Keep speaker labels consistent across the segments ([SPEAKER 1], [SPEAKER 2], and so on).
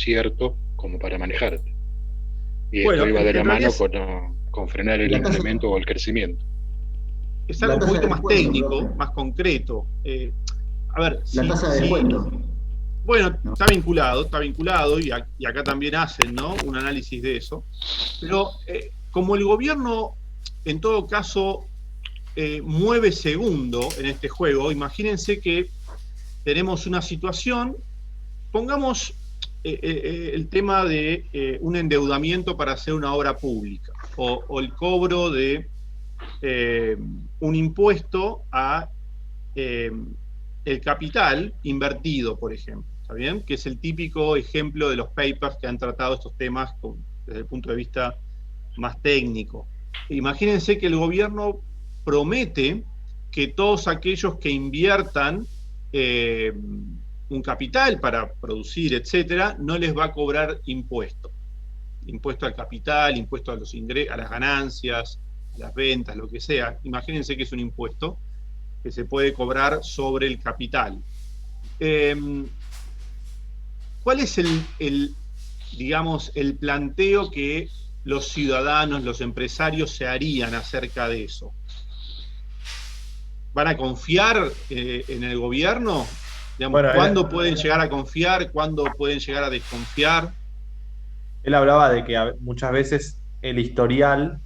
[SPEAKER 1] cierto como para manejarte. Y
[SPEAKER 2] Bueno,
[SPEAKER 1] esto iba de la
[SPEAKER 2] en realidad
[SPEAKER 1] mano con frenar el
[SPEAKER 3] La tasa,
[SPEAKER 1] incremento o el crecimiento.
[SPEAKER 2] es
[SPEAKER 3] la
[SPEAKER 2] algo un
[SPEAKER 3] tasa de
[SPEAKER 2] poquito más
[SPEAKER 3] descuento,
[SPEAKER 2] técnico,
[SPEAKER 3] profe.
[SPEAKER 2] más concreto. A ver,
[SPEAKER 3] La tasa de descuento.
[SPEAKER 2] bueno,
[SPEAKER 3] ¿No?
[SPEAKER 2] está vinculado, y acá también hacen, ¿no?, un análisis de eso. Pero como el gobierno, en todo caso, mueve segundo en este juego, imagínense que tenemos una situación, pongamos el tema de un endeudamiento para hacer una obra pública, o el cobro de un impuesto a eh, el capital invertido, por ejemplo, ¿está bien? Que es el típico ejemplo de los papers que han tratado estos temas desde el punto de vista más técnico. Imagínense que el gobierno promete que todos aquellos que inviertan un capital para producir, etcétera, no les va a cobrar impuesto. Impuesto al capital, impuesto a los ingresos, a las ganancias, a las ventas, lo que sea. Imagínense que es un impuesto que se puede cobrar sobre el capital. Eh, ¿Cuál es digamos, el planteo que los ciudadanos, los empresarios se harían acerca de eso? ¿Van a confiar en el gobierno? Digamos,
[SPEAKER 4] Bueno,
[SPEAKER 2] ¿cuándo pueden llegar a confiar? ¿Cuándo pueden llegar a desconfiar?
[SPEAKER 4] él hablaba de que muchas veces el historial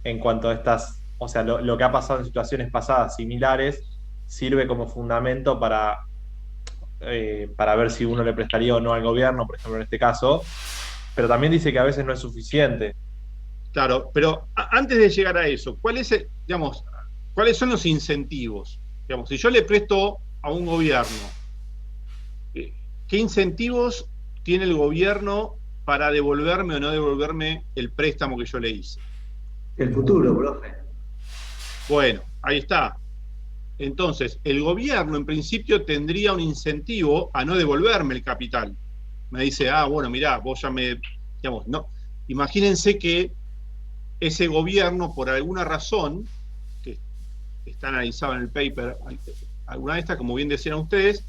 [SPEAKER 4] en cuanto a estas, o sea, lo que ha pasado en situaciones pasadas similares, sirve como fundamento para ver si uno le prestaría o no al gobierno, por ejemplo, en este caso, pero también dice que a veces no es suficiente.
[SPEAKER 2] Claro, pero antes de llegar a eso, digamos, ¿cuáles son los incentivos? Digamos, si yo le presto a un gobierno, ¿qué incentivos tiene el gobierno para devolverme o no devolverme el préstamo que yo le hice?
[SPEAKER 3] El futuro, profe.
[SPEAKER 2] Bueno, ahí está. Entonces, el gobierno en principio tendría un incentivo a no devolverme el capital. Me dice, bueno, mirá, vos ya digamos, no. Imagínense que ese gobierno, por alguna razón, que está analizado en el paper, alguna de estas, como bien decían ustedes,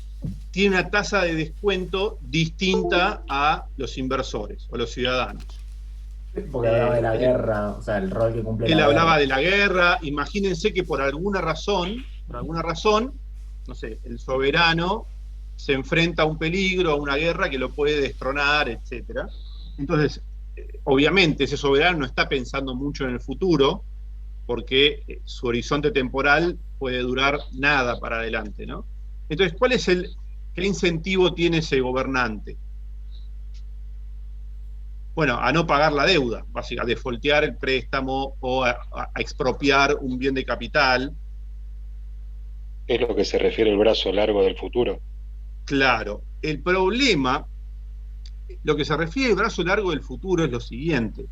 [SPEAKER 2] tiene una tasa de descuento distinta a los inversores o los ciudadanos.
[SPEAKER 5] Porque hablaba de la guerra, o sea, el rol que cumple
[SPEAKER 2] Él
[SPEAKER 5] la
[SPEAKER 2] hablaba
[SPEAKER 5] guerra.
[SPEAKER 2] de la guerra. Imagínense que por alguna razón, no sé, el soberano se enfrenta a un peligro, a una guerra que lo puede destronar, etc. Entonces, obviamente ese soberano no está pensando mucho en el futuro, porque su horizonte temporal puede durar nada para adelante, ¿no? Entonces, ¿qué incentivo tiene ese gobernante? Bueno, a no pagar la deuda, básicamente, a defoltear el préstamo o a expropiar un bien de capital.
[SPEAKER 1] Es lo que se refiere al brazo largo del futuro.
[SPEAKER 2] Claro, el problema, lo que se refiere al brazo largo del futuro es lo siguiente,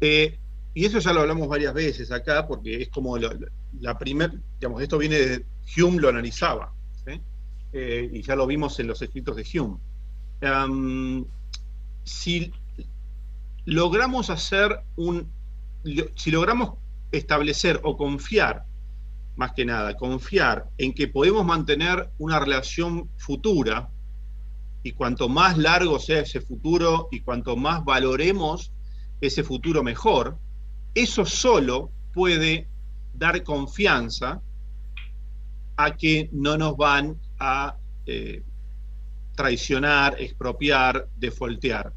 [SPEAKER 2] y eso ya lo hablamos varias veces acá, porque es como la primera, digamos, esto viene de Hume, lo analizaba, ¿sí? Y ya lo vimos en los escritos de Hume. Si logramos si logramos establecer o confiar, más que nada, confiar en que podemos mantener una relación futura, y cuanto más largo sea ese futuro y cuanto más valoremos ese futuro mejor, eso solo puede dar confianza a que no nos van a traicionar, expropiar, defoltear.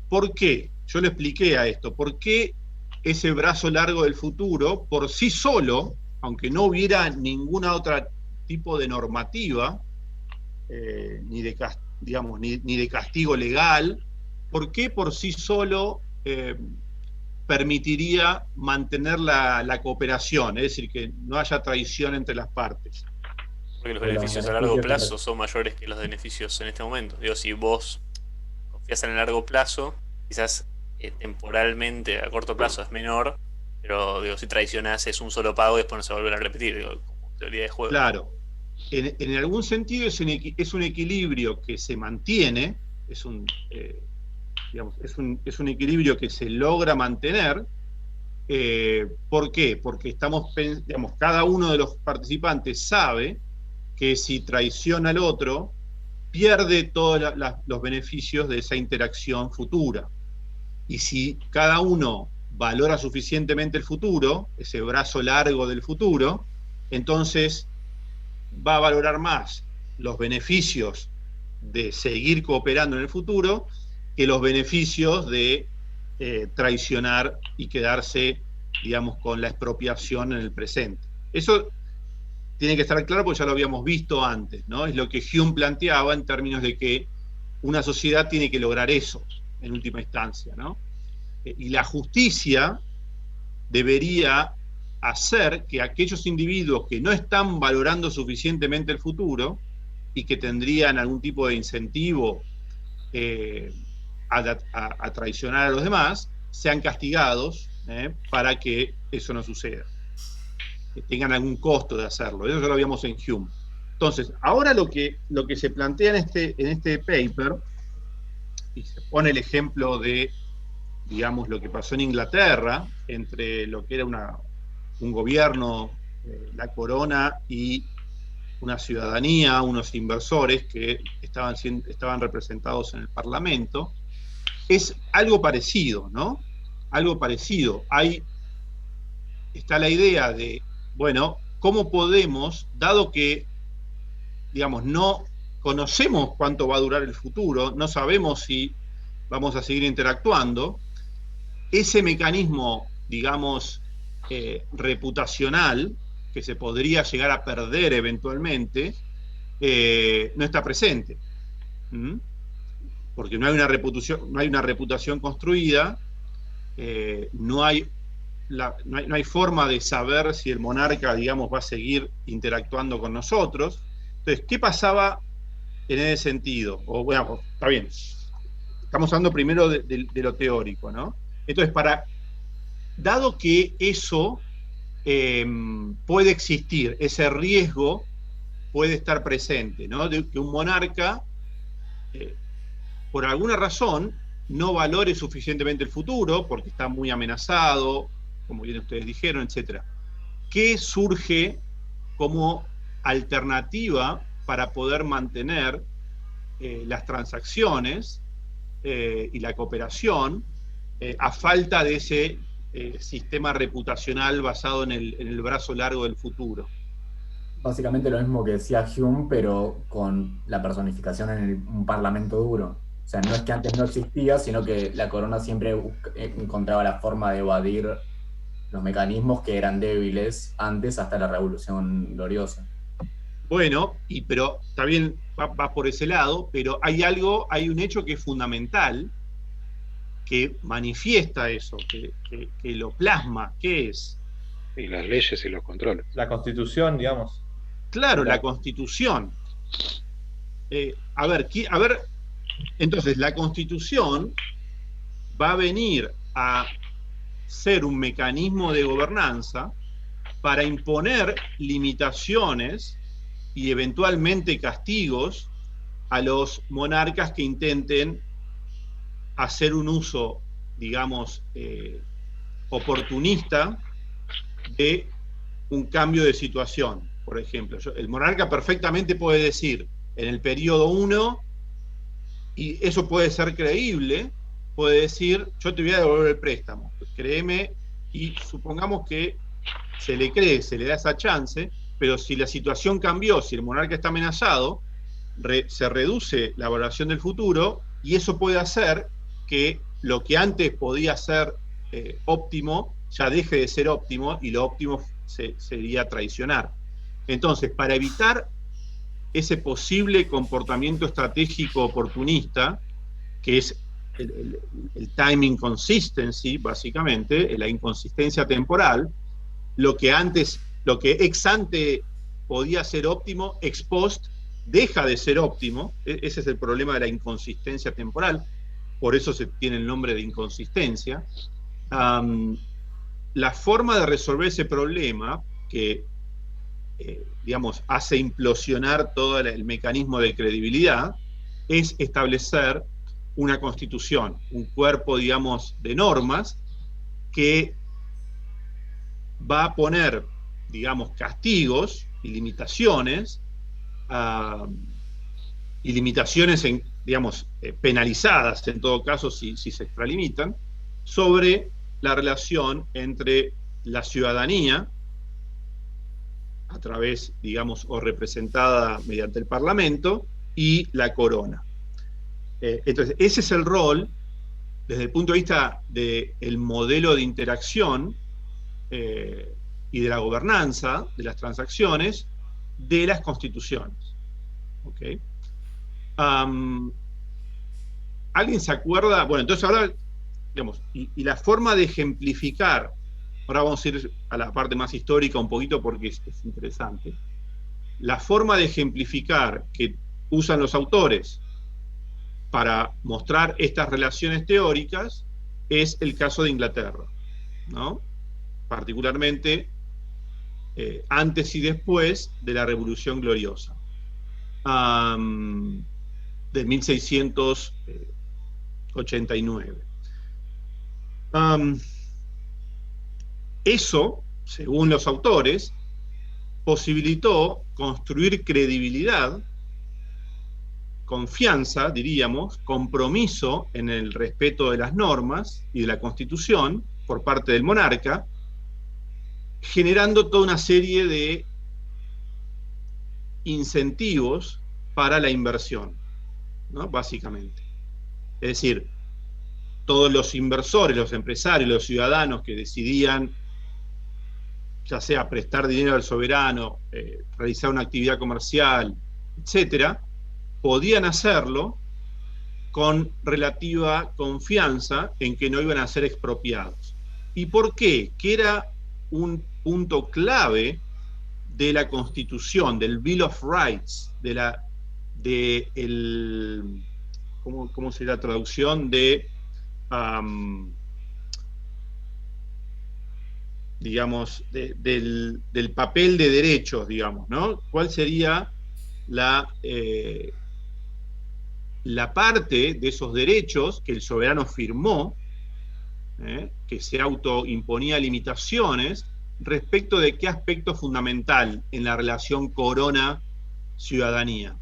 [SPEAKER 2] ¿Por qué? Yo le expliqué a esto. ¿Por qué ese brazo largo del futuro, por sí solo, aunque no hubiera ninguna otra tipo de normativa, ni de castigo legal, ¿por qué por sí solo permitiría mantener la cooperación? Es decir, que no haya traición entre las partes.
[SPEAKER 6] Porque los
[SPEAKER 5] Porque los
[SPEAKER 6] beneficios a largo
[SPEAKER 5] beneficios
[SPEAKER 6] plazo son mayores que los beneficios en este momento. Digo, si vos confías en el largo plazo, quizás temporalmente a corto plazo es menor, pero digo, si traicionás es un solo pago y después no se va a volver a repetir, digo, como teoría de juego.
[SPEAKER 2] Claro, en algún sentido es un equilibrio que se mantiene, digamos, es un equilibrio que se logra mantener. ¿Por qué? Porque cada uno de los participantes sabe que si traiciona al otro, pierde todos los beneficios de esa interacción futura. Y si cada uno valora suficientemente el futuro, ese brazo largo del futuro, entonces va a valorar más los beneficios de seguir cooperando en el futuro que los beneficios de traicionar y quedarse, digamos, con la expropiación en el presente. Eso tiene que estar claro porque ya lo habíamos visto antes, ¿no? Es lo que Hume planteaba en términos de que una sociedad tiene que lograr eso, en última instancia, ¿no? Y la justicia debería hacer que aquellos individuos que no están valorando suficientemente el futuro y que tendrían algún tipo de incentivo a traicionar a los demás, sean castigados para que eso no suceda, que tengan algún costo de hacerlo. Eso ya lo habíamos en Hume. Entonces, ahora lo que se plantea en este paper, y se pone el ejemplo de, digamos, lo que pasó en Inglaterra, entre lo que era un gobierno, la corona, y una ciudadanía, unos inversores que estaban representados en el Parlamento, es algo parecido, ¿no? Algo parecido. Está la idea de, bueno, ¿cómo podemos, dado que, digamos, no conocemos cuánto va a durar el futuro, no sabemos si vamos a seguir interactuando, ese mecanismo, digamos, reputacional, que se podría llegar a perder eventualmente, no está presente. Porque no hay una reputación construida, no hay forma de saber si el monarca, digamos, va a seguir interactuando con nosotros. Entonces, ¿qué pasaba en ese sentido? O bueno, está bien, estamos hablando primero de lo teórico, ¿no? Entonces, dado que eso puede existir, ese riesgo puede estar presente, ¿no? De que un monarca, por alguna razón, no valore suficientemente el futuro, porque está muy amenazado, como bien ustedes dijeron, etc. ¿Qué surge como alternativa para poder mantener las transacciones y la cooperación a falta de ese sistema reputacional basado en el brazo largo del futuro?
[SPEAKER 5] Básicamente lo mismo que decía Hume, pero con la personificación en un parlamento duro. O sea, no es que antes no existía, sino que la corona siempre encontraba la forma de evadir los mecanismos que eran débiles antes, hasta la Revolución Gloriosa.
[SPEAKER 2] Bueno, pero está bien, va por ese lado, pero hay un hecho que es fundamental, que manifiesta eso, que lo plasma. ¿Qué es?
[SPEAKER 1] Y las leyes y los controles.
[SPEAKER 4] La Constitución, digamos.
[SPEAKER 2] Claro, la Constitución. A ver, entonces la Constitución va a venir a ser un mecanismo de gobernanza para imponer limitaciones y eventualmente castigos a los monarcas que intenten hacer un uso, digamos, oportunista de un cambio de situación. Por ejemplo, el monarca perfectamente puede decir en el periodo 1, y eso puede ser creíble, puede decir, yo te voy a devolver el préstamo, créeme, y supongamos que se le cree, se le da esa chance, pero si la situación cambió, si el monarca está amenazado, se reduce la valoración del futuro, y eso puede hacer que lo que antes podía ser óptimo, ya deje de ser óptimo, y lo óptimo sería traicionar. Entonces, para evitar ese posible comportamiento estratégico oportunista, que es el timing consistency, básicamente, la inconsistencia temporal, lo que ex ante podía ser óptimo, ex post deja de ser óptimo. Ese es el problema de la inconsistencia temporal, por eso se tiene el nombre de inconsistencia. La forma de resolver ese problema, que digamos, hace implosionar todo el mecanismo de credibilidad, es establecer una constitución, un cuerpo, digamos, de normas que va a poner, digamos, castigos y limitaciones y limitaciones, digamos, penalizadas en todo caso si se extralimitan, sobre la relación entre la ciudadanía, a través, digamos, o representada mediante el Parlamento, y la corona. Entonces, ese es el rol, desde el punto de vista del modelo de interacción y de la gobernanza de las transacciones, de las constituciones. ¿Okay? ¿Alguien se acuerda? Bueno, entonces ahora, digamos, y la forma de ejemplificar, ahora vamos a ir a la parte más histórica un poquito porque es interesante, la forma de ejemplificar que usan los autores para mostrar estas relaciones teóricas es el caso de Inglaterra, ¿no? Particularmente antes y después de la Revolución Gloriosa, de 1689. Eso, según los autores, posibilitó construir credibilidad, confianza, diríamos, compromiso en el respeto de las normas y de la Constitución por parte del monarca, generando toda una serie de incentivos para la inversión, ¿no? Básicamente. Es decir, todos los inversores, los empresarios, los ciudadanos que decidían, ya sea prestar dinero al soberano, realizar una actividad comercial, etcétera, podían hacerlo con relativa confianza en que no iban a ser expropiados. ¿Y por qué? Que era un punto clave de la Constitución, del Bill of Rights, ¿cómo sería la traducción? Digamos, del papel de derechos, digamos, ¿no? ¿Cuál sería la parte de esos derechos que el soberano firmó, que se autoimponía limitaciones respecto de qué aspecto fundamental en la relación corona-ciudadanía?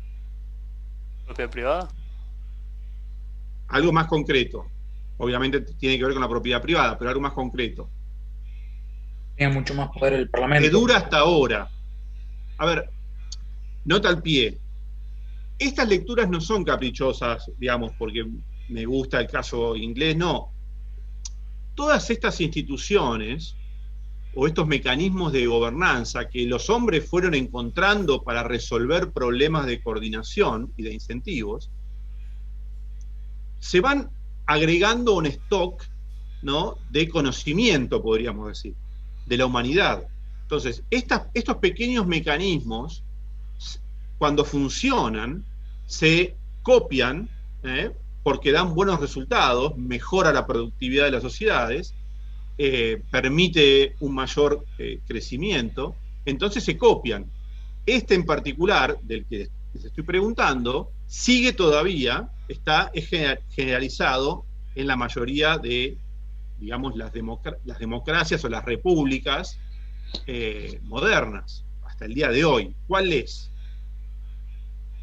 [SPEAKER 6] ¿Propiedad privada?
[SPEAKER 2] Algo más concreto. Obviamente tiene que ver con la propiedad privada, pero algo más concreto.
[SPEAKER 7] Tiene mucho más poder el Parlamento.
[SPEAKER 2] Que dura hasta ahora. A ver, nota al pie. Estas lecturas no son caprichosas, digamos, porque me gusta el caso inglés, no. Todas estas instituciones o estos mecanismos de gobernanza que los hombres fueron encontrando para resolver problemas de coordinación y de incentivos, se van agregando un stock, ¿no?, de conocimiento, podríamos decir, de la humanidad. Entonces, estos pequeños mecanismos, cuando funcionan, se copian, porque dan buenos resultados, mejora la productividad de las sociedades, permite un mayor crecimiento, entonces se copian. Este en particular, del que les estoy preguntando, sigue todavía, es generalizado en la mayoría de, digamos, las democracias o las repúblicas modernas, hasta el día de hoy. ¿Cuál es?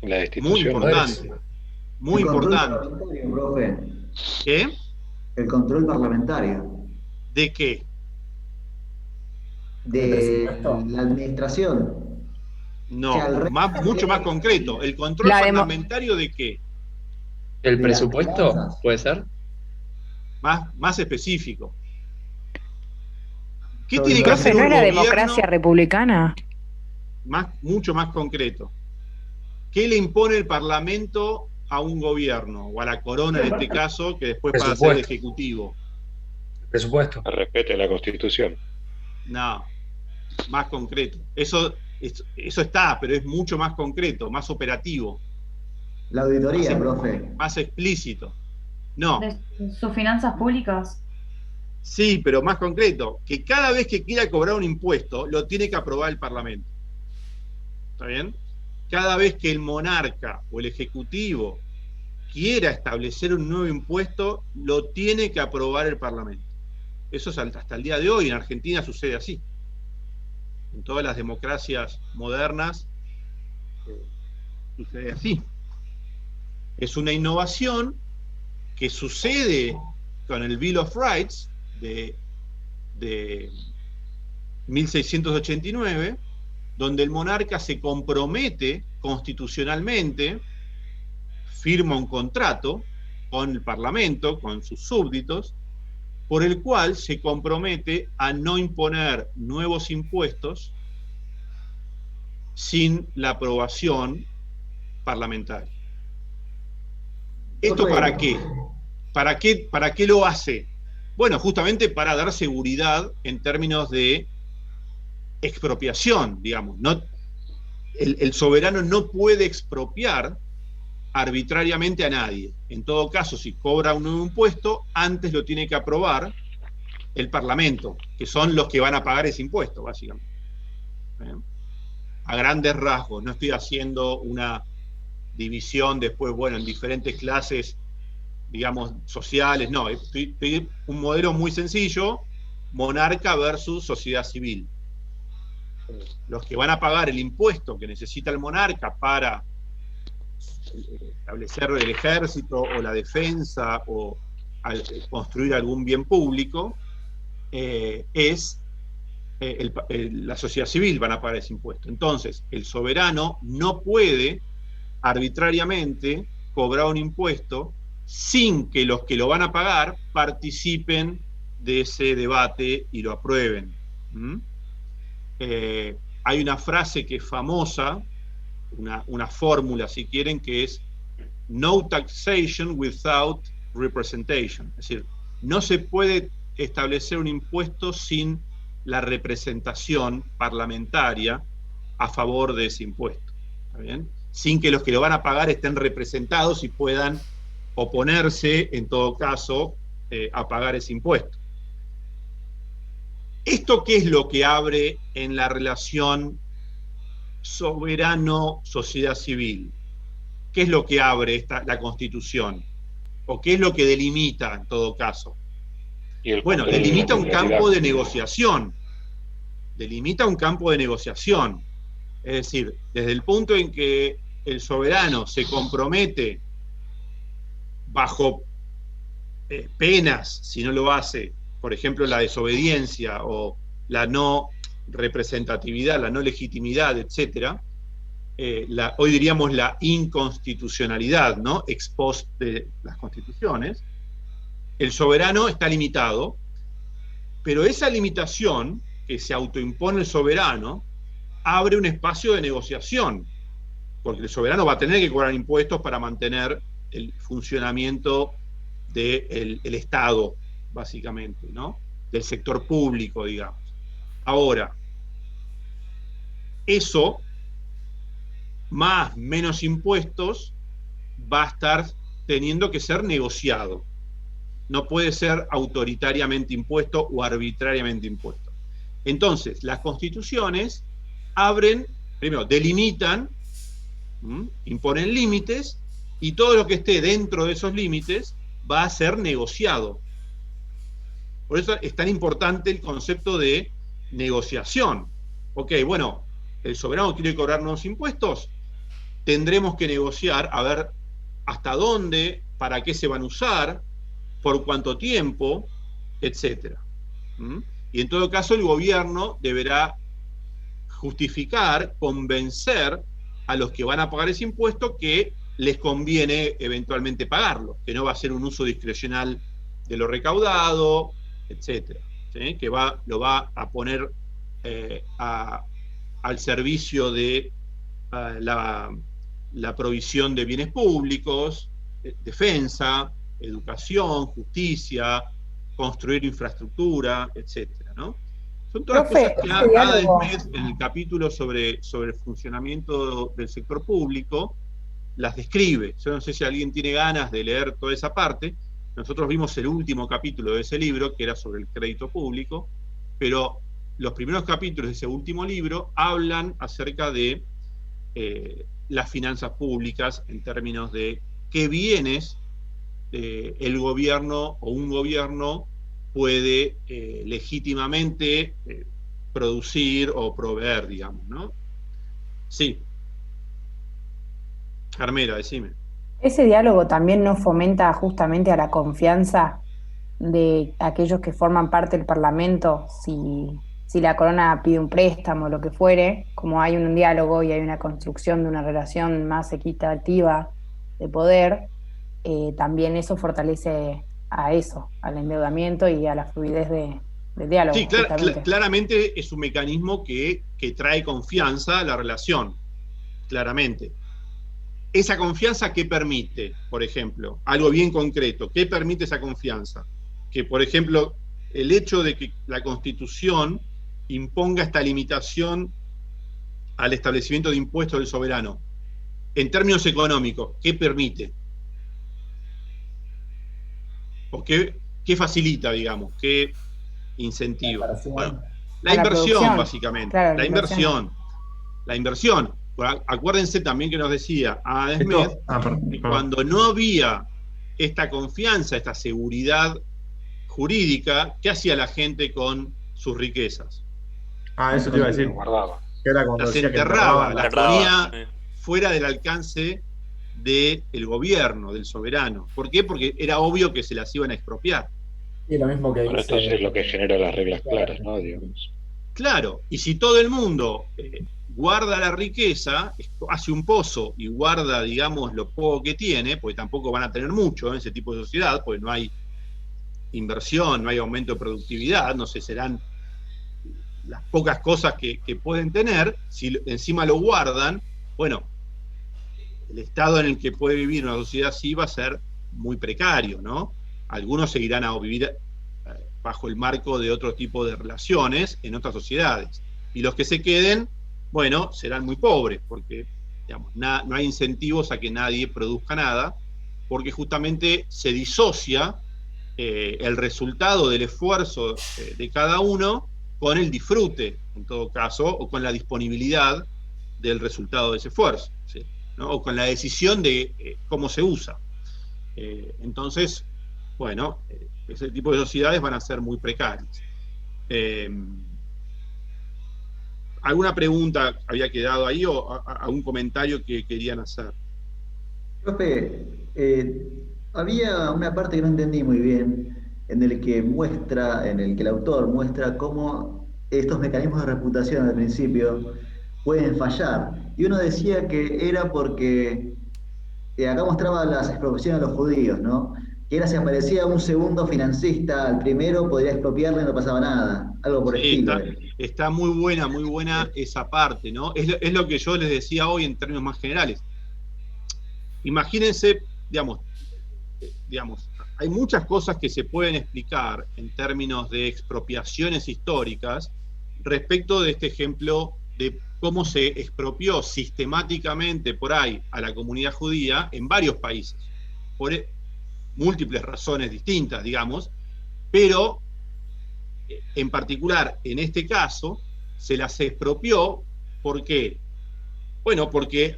[SPEAKER 1] La destitución.
[SPEAKER 2] Muy importante. Muy importante.
[SPEAKER 3] El control parlamentario, profe.
[SPEAKER 2] ¿Qué?
[SPEAKER 3] El control parlamentario.
[SPEAKER 2] ¿De qué?
[SPEAKER 3] De la administración.
[SPEAKER 2] No,
[SPEAKER 3] O sea,
[SPEAKER 2] mucho más concreto. ¿El control parlamentario de qué?
[SPEAKER 8] ¿El
[SPEAKER 3] de
[SPEAKER 8] presupuesto?
[SPEAKER 3] las finanzas.
[SPEAKER 8] ¿Puede ser?
[SPEAKER 2] Más específico. ¿Qué
[SPEAKER 3] Profe,
[SPEAKER 2] tiene que hacer
[SPEAKER 9] ¿no
[SPEAKER 2] un
[SPEAKER 9] es la
[SPEAKER 2] gobierno?
[SPEAKER 9] democracia republicana?
[SPEAKER 2] Mucho más concreto. ¿Qué le impone el Parlamento a un gobierno? O a la corona en este caso, que después pasa a ser el ejecutivo.
[SPEAKER 7] Presupuesto.
[SPEAKER 1] Respete la Constitución.
[SPEAKER 2] No, más concreto. Eso está, pero es mucho más concreto, más operativo.
[SPEAKER 3] La auditoría, profe.
[SPEAKER 2] Más explícito. No.
[SPEAKER 10] De sus finanzas públicas.
[SPEAKER 2] Sí, pero más concreto, que cada vez que quiera cobrar un impuesto, lo tiene que aprobar el Parlamento. ¿Está bien? Cada vez que el monarca o el ejecutivo quiera establecer un nuevo impuesto, lo tiene que aprobar el Parlamento. Eso es hasta el día de hoy. En Argentina sucede así. En todas las democracias modernas sucede así. Es una innovación que sucede con el Bill of Rights de 1689, donde el monarca se compromete constitucionalmente, firma un contrato con el Parlamento, con sus súbditos, por el cual se compromete a no imponer nuevos impuestos sin la aprobación parlamentaria. ¿Esto para qué? ¿Para qué lo hace? Bueno, justamente para dar seguridad en términos de expropiación, digamos. El soberano no puede expropiar arbitrariamente a nadie. En todo caso, si cobra un nuevo impuesto, antes lo tiene que aprobar el Parlamento, que son los que van a pagar ese impuesto, básicamente. A grandes rasgos, no estoy haciendo una división después, bueno, en diferentes clases, digamos, sociales, no, estoy un modelo muy sencillo, monarca versus sociedad civil. Los que van a pagar el impuesto que necesita el monarca para establecer el ejército o la defensa o construir algún bien público, es la sociedad civil, van a pagar ese impuesto. Entonces, el soberano no puede arbitrariamente cobrar un impuesto sin que los que lo van a pagar participen de ese debate y lo aprueben. Hay una frase que es famosa, una fórmula, si quieren, que es no taxation without representation. Es decir, no se puede establecer un impuesto sin la representación parlamentaria a favor de ese impuesto. ¿Está bien? Sin que los que lo van a pagar estén representados y puedan oponerse, en todo caso, a pagar ese impuesto. ¿Esto qué es lo que abre en la relación soberano-sociedad civil? ¿Qué es lo que abre la Constitución? ¿O qué es lo que delimita, en todo caso? Bueno, delimita un campo de negociación. Delimita un campo de negociación. Es decir, desde el punto en que el soberano se compromete bajo penas, si no lo hace, por ejemplo, la desobediencia o la no representatividad, la no legitimidad, etc., hoy diríamos la inconstitucionalidad, ¿no?, ex post de las constituciones, el soberano está limitado, pero esa limitación que se autoimpone el soberano abre un espacio de negociación, porque el soberano va a tener que cobrar impuestos para mantener el funcionamiento del Estado, básicamente, ¿no?, del sector público, digamos. Ahora, eso, más menos impuestos, va a estar teniendo que ser negociado. No puede ser autoritariamente impuesto o arbitrariamente impuesto. Entonces, las constituciones abren, primero, delimitan, imponen límites, y todo lo que esté dentro de esos límites va a ser negociado. Por eso es tan importante el concepto de negociación. Ok, bueno, el soberano quiere cobrar nuevos impuestos, tendremos que negociar a ver hasta dónde, para qué se van a usar, por cuánto tiempo, etc. Y en todo caso el gobierno deberá justificar, convencer a los que van a pagar ese impuesto que les conviene eventualmente pagarlo, que no va a ser un uso discrecional de lo recaudado, etc. ¿Sí? Que lo va a poner al servicio de la provisión de bienes públicos, defensa, educación, justicia, construir infraestructura, etcétera, ¿no? Son todas cosas que Ada Smith, en el capítulo sobre el funcionamiento del sector público, las describe. Yo no sé si alguien tiene ganas de leer toda esa parte. Nosotros vimos el último capítulo de ese libro, que era sobre el crédito público, pero los primeros capítulos de ese último libro hablan acerca de las finanzas públicas en términos de qué bienes el gobierno o un gobierno puede legítimamente producir o proveer, digamos, ¿no? Sí. Carmela, decime.
[SPEAKER 8] Ese diálogo también no fomenta justamente a la confianza de aquellos que forman parte del Parlamento, si la corona pide un préstamo o lo que fuere, como hay un diálogo y hay una construcción de una relación más equitativa de poder, también eso fortalece a eso, al endeudamiento y a la fluidez del diálogo,
[SPEAKER 2] Sí,
[SPEAKER 8] justamente.
[SPEAKER 2] claramente es un mecanismo que trae confianza a la relación, claramente. ¿Esa confianza qué permite, por ejemplo? Algo bien concreto. ¿Qué permite esa confianza? Que, por ejemplo, el hecho de que la Constitución imponga esta limitación al establecimiento de impuestos del soberano, en términos económicos, ¿qué permite? ¿O qué facilita, digamos? ¿Qué incentiva? Bueno, la inversión, básicamente.
[SPEAKER 8] Claro,
[SPEAKER 2] la inversión. La inversión. Acuérdense también que nos decía Adam Smith que cuando no había esta confianza, esta seguridad jurídica, ¿qué hacía la gente con sus riquezas?
[SPEAKER 4] Eso te iba a decir. Que era cuando
[SPEAKER 2] las
[SPEAKER 4] decía que
[SPEAKER 2] enterraba, las
[SPEAKER 6] enterraba,
[SPEAKER 2] ponía fuera del alcance del gobierno, del soberano. ¿Por qué? Porque era obvio que se las iban a expropiar.
[SPEAKER 5] Y lo mismo que
[SPEAKER 1] Bueno,
[SPEAKER 5] dice...
[SPEAKER 1] entonces es lo que genera las reglas claras, ¿no? Digamos.
[SPEAKER 2] Claro, y si todo el mundo guarda la riqueza, hace un pozo y guarda, digamos, lo poco que tiene, porque tampoco van a tener mucho en ese tipo de sociedad, porque no hay inversión, no hay aumento de productividad, no sé, serán las pocas cosas que pueden tener, si encima lo guardan, bueno, el estado en el que puede vivir una sociedad así va a ser muy precario, ¿no? Algunos seguirán a vivir bajo el marco de otro tipo de relaciones en otras sociedades. Y los que se queden, bueno, serán muy pobres, porque digamos, no hay incentivos a que nadie produzca nada, porque justamente se disocia el resultado del esfuerzo de cada uno con el disfrute, en todo caso, o con la disponibilidad del resultado de ese esfuerzo, ¿sí? ¿No? O con la decisión de cómo se usa. Entonces, bueno, ese tipo de sociedades van a ser muy precarias. ¿Alguna pregunta había quedado ahí o algún comentario que querían hacer?
[SPEAKER 3] Profe, había una parte que no entendí muy bien, en el que el autor muestra cómo estos mecanismos de reputación al principio pueden fallar. Y uno decía que era porque acá mostraba las expropiaciones a los judíos, ¿no? Que era si aparecía un segundo financista al primero, podría expropiarle y no pasaba nada. Algo por el estilo.
[SPEAKER 2] Está muy buena esa parte, ¿no? Es lo que yo les decía hoy en términos más generales. Imagínense, digamos, hay muchas cosas que se pueden explicar en términos de expropiaciones históricas respecto de este ejemplo de cómo se expropió sistemáticamente por ahí a la comunidad judía en varios países, por múltiples razones distintas, digamos, pero en particular en este caso se las expropió. ¿Por qué? Bueno, porque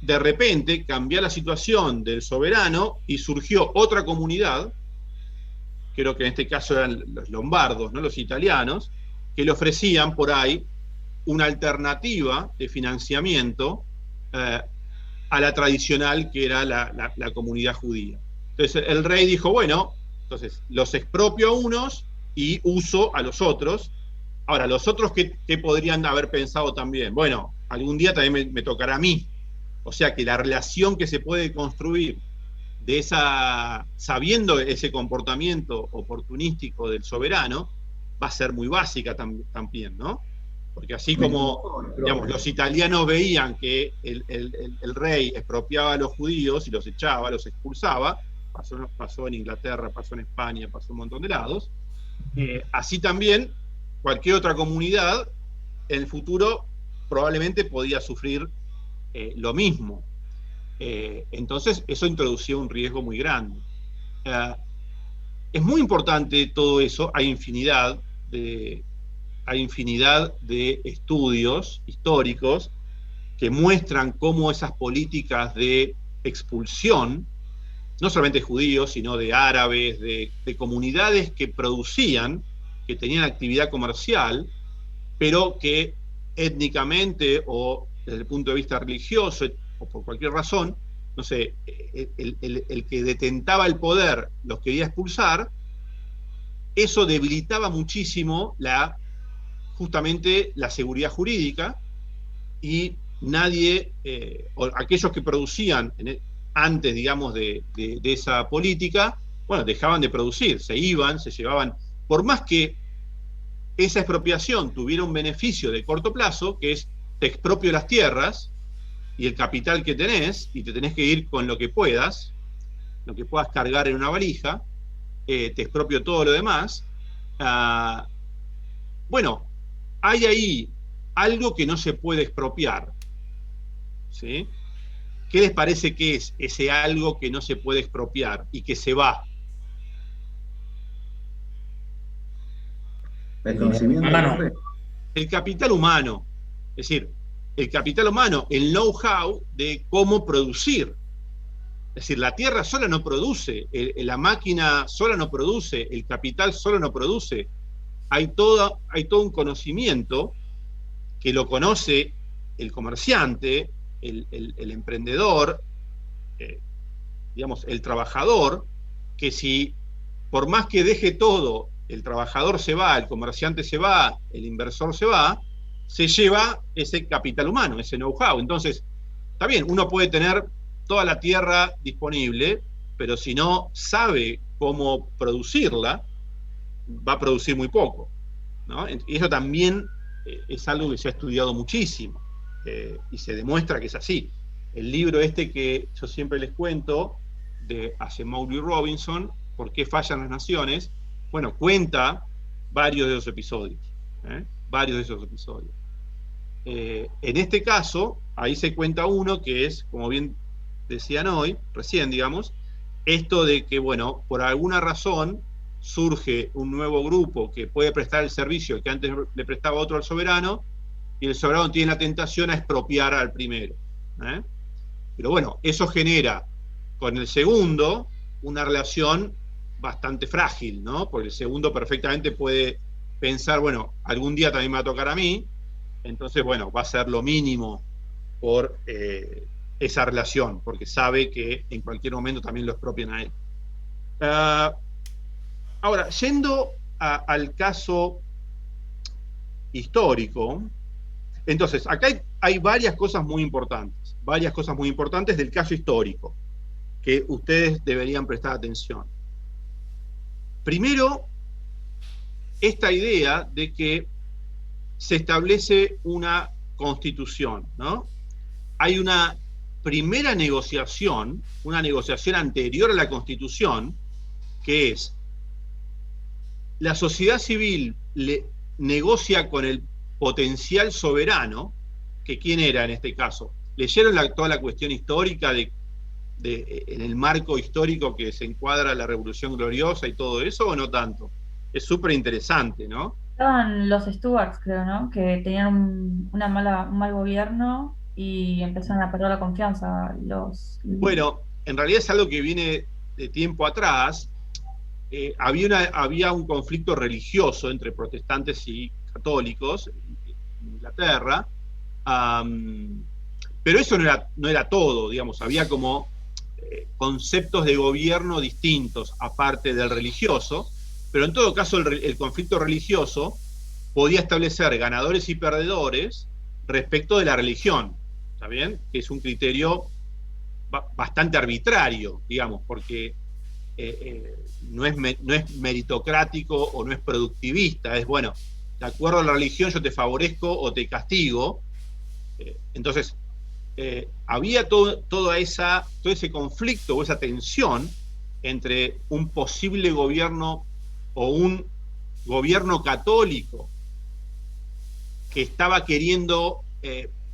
[SPEAKER 2] de repente cambió la situación del soberano y surgió otra comunidad, creo que en este caso eran los lombardos, ¿no? Los italianos, que le ofrecían por ahí una alternativa de financiamiento a la tradicional que era la comunidad judía. Entonces el rey dijo, bueno, entonces los expropio a unos y uso a los otros. Ahora, los otros que podrían haber pensado también, bueno, algún día también me tocará a mí. O sea que la relación que se puede construir de sabiendo ese comportamiento oportunístico del soberano, va a ser muy básica también, ¿no? Porque así como, digamos, los italianos veían que el rey expropiaba a los judíos y los echaba, los expulsaba, pasó en Inglaterra, pasó en España, pasó en un montón de lados, así también cualquier otra comunidad en el futuro probablemente podía sufrir lo mismo. Entonces eso introducía un riesgo muy grande. Es muy importante todo eso, hay infinidad de estudios históricos que muestran cómo esas políticas de expulsión, no solamente de judíos, sino de árabes, de comunidades que producían, que tenían actividad comercial, pero que étnicamente o desde el punto de vista religioso o por cualquier razón, no sé, el que detentaba el poder los quería expulsar, eso debilitaba muchísimo justamente la seguridad jurídica, y nadie, o aquellos que producían antes, digamos, de esa política, bueno, dejaban de producir, se iban, se llevaban, por más que esa expropiación tuviera un beneficio de corto plazo, que es te expropio las tierras y el capital que tenés, y te tenés que ir con lo que puedas cargar en una valija, te expropio todo lo demás. Bueno, hay ahí algo que no se puede expropiar, ¿sí? ¿Qué les parece que es ese algo que no se puede expropiar y que se va?
[SPEAKER 3] El conocimiento,
[SPEAKER 7] Humano.
[SPEAKER 3] profe.
[SPEAKER 2] El capital humano. Es decir, el capital humano, el know-how de cómo producir. Es decir, la tierra sola no produce, la máquina sola no produce, el capital solo no produce. Hay todo un conocimiento que lo conoce el comerciante, el emprendedor, digamos, el trabajador, que si por más que deje todo, el trabajador se va, el comerciante se va, el inversor se va, se lleva ese capital humano, ese know-how. Entonces, está bien, uno puede tener toda la tierra disponible, pero si no sabe cómo producirla, va a producir muy poco, ¿no? Y eso también es algo que se ha estudiado muchísimo, y se demuestra que es así. El libro que yo siempre les cuento, de Acemoglu y Robinson, ¿Por qué fallan las naciones? Bueno, cuenta varios de esos episodios, varios de esos episodios. En este caso, ahí se cuenta uno que es, como bien decían recién, digamos, esto de que, bueno, por alguna razón surge un nuevo grupo que puede prestar el servicio que antes le prestaba otro al soberano, y el soberano tiene la tentación a expropiar al primero. Pero bueno, eso genera con el segundo una relación bastante frágil, ¿no? Porque el segundo perfectamente puede pensar, bueno, algún día también me va a tocar a mí, entonces, bueno, va a ser lo mínimo por esa relación, porque sabe que en cualquier momento también lo expropian a él. Ahora, yendo al caso histórico, entonces, acá hay varias cosas muy importantes del caso histórico, que ustedes deberían prestar atención. Primero, esta idea de que se establece una constitución, ¿no? Hay una primera negociación, una negociación anterior a la constitución, que es la sociedad civil negocia con el potencial soberano, que ¿quién era en este caso? ¿Leyeron toda la cuestión histórica en el marco histórico que se encuadra la Revolución Gloriosa y todo eso, o no tanto? Es súper interesante, ¿no?
[SPEAKER 10] Estaban los Stuarts, creo, ¿no? Que tenían un mal gobierno y empezaron a perder la confianza.
[SPEAKER 2] Bueno, en realidad es algo que viene de tiempo atrás. Había un conflicto religioso entre protestantes y católicos en Inglaterra, pero eso no era todo, digamos. Había como conceptos de gobierno distintos aparte del religioso, pero en todo caso el conflicto religioso podía establecer ganadores y perdedores respecto de la religión, ¿está bien? Que es un criterio bastante arbitrario, digamos, porque no es meritocrático o no es productivista, es, bueno, de acuerdo a la religión yo te favorezco o te castigo. Entonces, había todo ese conflicto o esa tensión entre un posible gobierno o un gobierno católico que estaba queriendo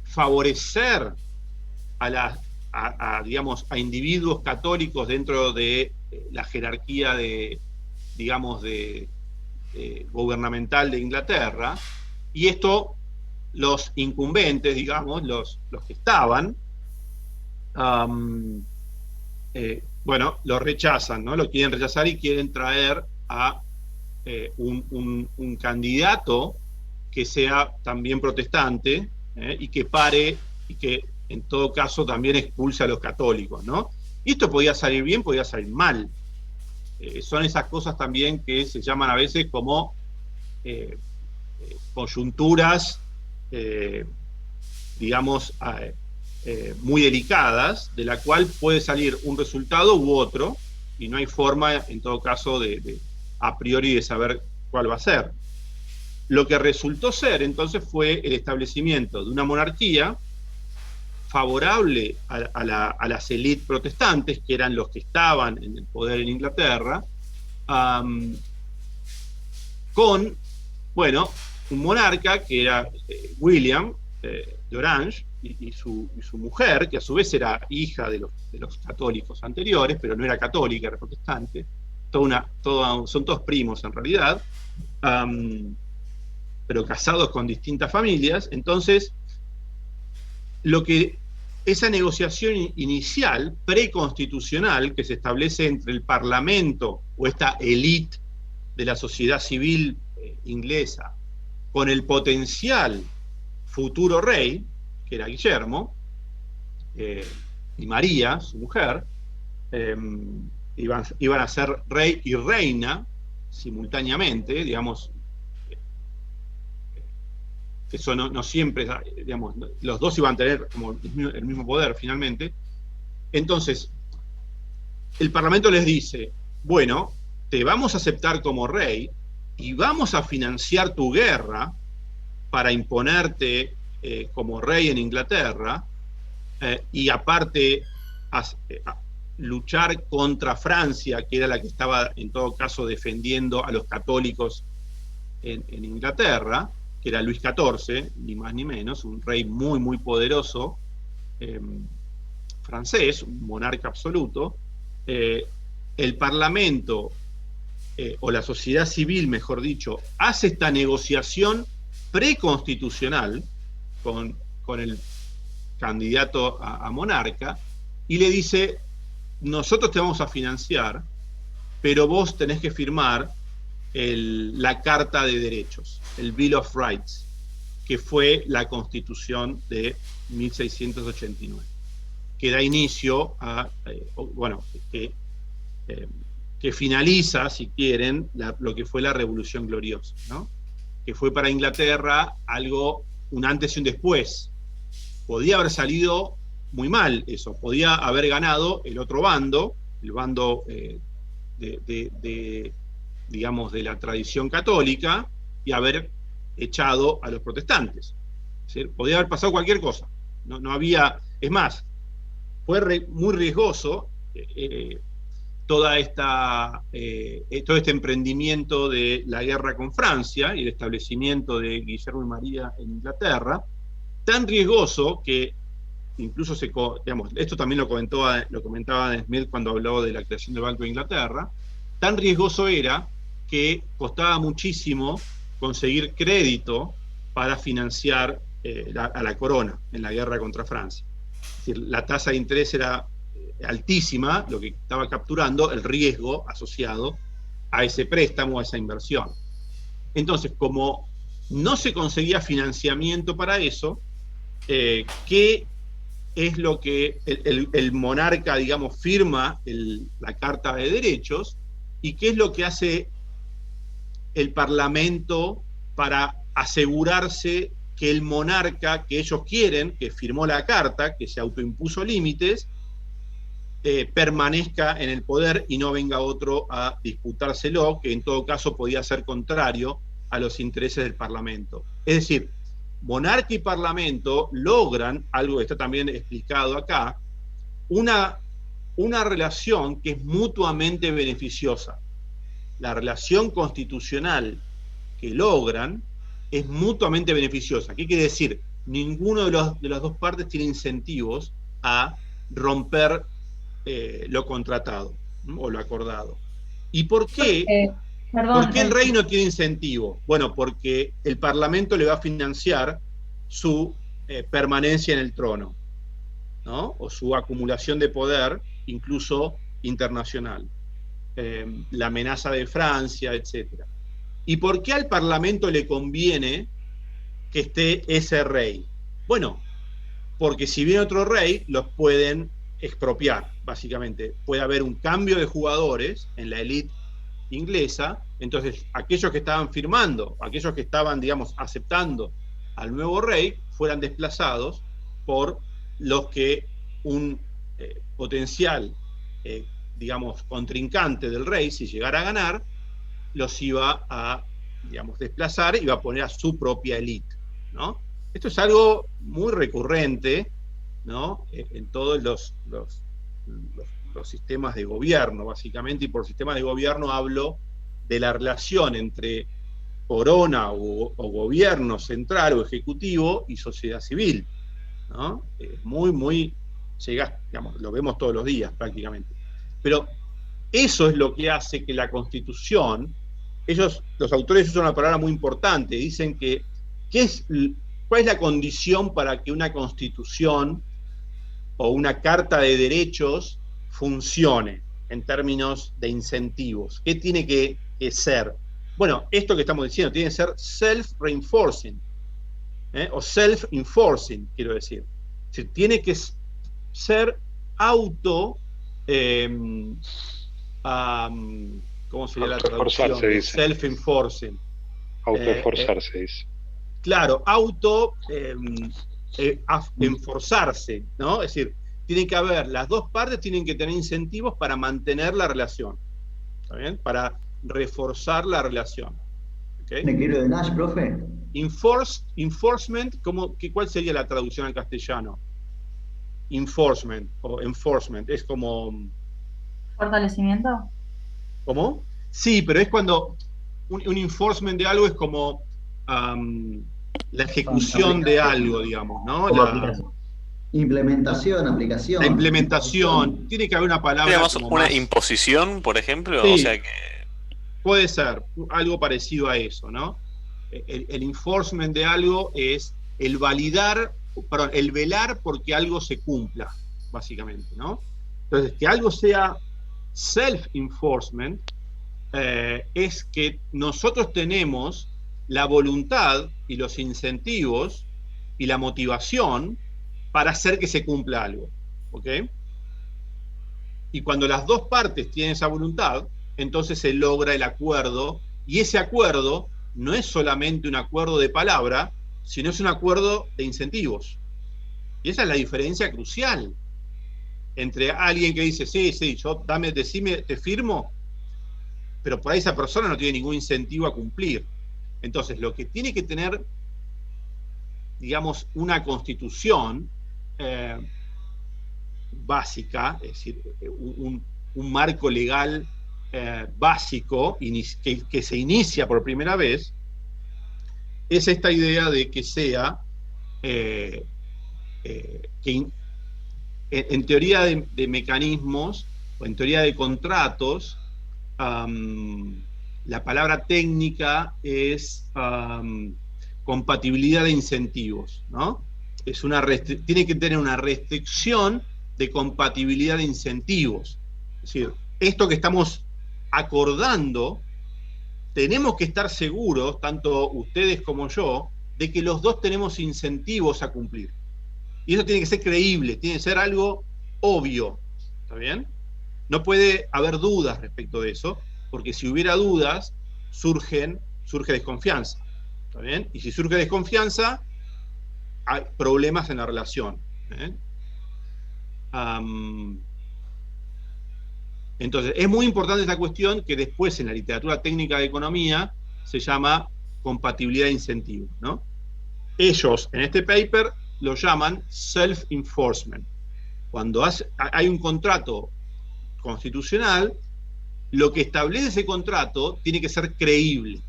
[SPEAKER 2] favorecer digamos, a individuos católicos dentro de la jerarquía gubernamental de Inglaterra, y esto los incumbentes, digamos, los que estaban, bueno, lo rechazan, ¿no? Lo quieren rechazar y quieren traer a un candidato que sea también protestante, y que pare, y que en todo caso también expulse a los católicos, ¿no? Y esto podía salir bien, podía salir mal. Son esas cosas también que se llaman a veces como coyunturas, digamos, muy delicadas, de la cual puede salir un resultado u otro, y no hay forma, en todo caso, a priori de saber cuál va a ser. Lo que resultó ser, entonces, fue el establecimiento de una monarquía favorable a las élites protestantes, que eran los que estaban en el poder en Inglaterra, con, bueno, un monarca que era William de Orange, y su mujer, que a su vez era hija de los católicos anteriores, pero no era católica, era protestante. Son todos primos en realidad, pero casados con distintas familias. Entonces, esa negociación inicial, preconstitucional, que se establece entre el Parlamento o esta élite de la sociedad civil inglesa con el potencial futuro rey, que era Guillermo, y María, su mujer, iban a ser rey y reina simultáneamente, digamos. Eso no siempre, digamos, los dos iban a tener como el mismo poder finalmente. Entonces, el Parlamento les dice, bueno, te vamos a aceptar como rey y vamos a financiar tu guerra para imponerte como rey en Inglaterra, y aparte luchar contra Francia, que era la que estaba en todo caso defendiendo a los católicos en Inglaterra, que era Luis XIV, ni más ni menos, un rey muy, muy poderoso, francés, un monarca absoluto. El Parlamento, o la sociedad civil, mejor dicho, hace esta negociación preconstitucional con el candidato a monarca, y le dice, nosotros te vamos a financiar, pero vos tenés que firmar la Carta de Derechos, el Bill of Rights, que fue la Constitución de 1689, que da inicio a, que finaliza, si quieren, lo que fue la Revolución Gloriosa, ¿no? Que fue para Inglaterra algo, un antes y un después. Podía haber salido muy mal eso, podía haber ganado el otro bando, el bando digamos, de la tradición católica, y haber echado a los protestantes. Es decir, podía haber pasado cualquier cosa. No había, es más, fue muy riesgoso todo este emprendimiento de la guerra con Francia y el establecimiento de Guillermo y María en Inglaterra, tan riesgoso que incluso digamos, esto también lo comentaba Adam Smith cuando habló de la creación del Banco de Inglaterra. Tan riesgoso era que costaba muchísimo conseguir crédito para financiar a la corona en la guerra contra Francia. Es decir, la tasa de interés era altísima, lo que estaba capturando el riesgo asociado a ese préstamo, a esa inversión. Entonces, como no se conseguía financiamiento para eso, ¿qué es lo que el monarca, digamos, firma la Carta de Derechos? ¿Y qué es lo que hace el Parlamento para asegurarse que el monarca que ellos quieren, que firmó la carta, que se autoimpuso límites, permanezca en el poder y no venga otro a disputárselo, que en todo caso podía ser contrario a los intereses del Parlamento? Es decir, monarca y Parlamento logran, algo que está también explicado acá, una relación que es mutuamente beneficiosa. La relación constitucional que logran es mutuamente beneficiosa. ¿Qué quiere decir? Ninguno de las dos partes tiene incentivos a romper lo contratado, ¿no? O lo acordado. ¿Y por qué? ¿Por qué el rey no tiene incentivo? Bueno, porque el Parlamento le va a financiar su permanencia en el trono, ¿no? O su acumulación de poder, incluso internacional. La amenaza de Francia, etc. ¿Y por qué al Parlamento le conviene que esté ese rey? Bueno, porque si viene otro rey, los pueden expropiar, básicamente. Puede haber un cambio de jugadores en la élite inglesa, entonces aquellos que estaban firmando, aquellos que estaban, digamos, aceptando al nuevo rey, fueran desplazados por los que un potencial, digamos, contrincante del rey, si llegara a ganar, los iba a, digamos, desplazar y iba a poner a su propia élite, ¿no? Esto es algo muy recurrente, ¿no? En todos los sistemas de gobierno, básicamente, y por sistemas de gobierno hablo de la relación entre corona o gobierno central o ejecutivo y sociedad civil, ¿no? Muy, digamos, lo vemos todos los días prácticamente. Pero eso es lo que hace que la Constitución, los autores usan una palabra muy importante, dicen que, ¿cuál es la condición para que una Constitución o una Carta de Derechos funcione en términos de incentivos? ¿Qué tiene que ser? Bueno, esto que estamos diciendo tiene que ser self-reinforcing, o self-enforcing, quiero decir. Es decir, tiene que ser auto... ¿cómo sería la traducción? Self-enforcing.
[SPEAKER 1] Autoesforzarse, dice.
[SPEAKER 2] Claro, enforzarse, ¿no? Es decir, tiene que haber, las dos partes tienen que tener incentivos para mantener la relación, ¿está bien? Para reforzar la relación. ¿Okay?
[SPEAKER 3] ¿Me quiero de Nash, profe?
[SPEAKER 2] Enforcement, ¿cuál sería la traducción al castellano? Enforcement o enforcement, es como...
[SPEAKER 10] ¿Fortalecimiento?
[SPEAKER 2] ¿Cómo? Sí, pero es cuando un enforcement de algo es como la ejecución de algo, digamos, ¿no?
[SPEAKER 3] Implementación, aplicación.
[SPEAKER 2] La implementación. Tiene que haber una palabra.
[SPEAKER 6] ¿Tenemos
[SPEAKER 2] como
[SPEAKER 6] una
[SPEAKER 2] más...
[SPEAKER 6] imposición, por ejemplo?
[SPEAKER 2] Sí,
[SPEAKER 6] o sea que...
[SPEAKER 2] puede ser algo parecido a eso, ¿no? El enforcement de algo es el velar porque algo se cumpla, básicamente, ¿no? Entonces, que algo sea self-enforcement es que nosotros tenemos la voluntad y los incentivos y la motivación para hacer que se cumpla algo, ¿ok? Y cuando las dos partes tienen esa voluntad, entonces se logra el acuerdo, y ese acuerdo no es solamente un acuerdo de palabra, sino es un acuerdo de incentivos. Y esa es la diferencia crucial entre alguien que dice, sí, decime, te firmo, pero por ahí esa persona no tiene ningún incentivo a cumplir. Entonces, lo que tiene que tener, digamos, una constitución básica, es decir, un marco legal básico que se inicia por primera vez, es esta idea de que sea en teoría de mecanismos o en teoría de contratos, la palabra técnica es compatibilidad de incentivos, ¿no? Tiene que tener una restricción de compatibilidad de incentivos. Es decir, esto que estamos acordando, tenemos que estar seguros, tanto ustedes como yo, de que los dos tenemos incentivos a cumplir. Y eso tiene que ser creíble, tiene que ser algo obvio, ¿está bien? No puede haber dudas respecto de eso, porque si hubiera dudas, surge desconfianza, ¿está bien? Y si surge desconfianza, hay problemas en la relación. Entonces, es muy importante esta cuestión que después en la literatura técnica de economía se llama compatibilidad de incentivos, ¿no? Ellos, en este paper, lo llaman self-enforcement. Cuando hay un contrato constitucional, lo que establece ese contrato tiene que ser creíble.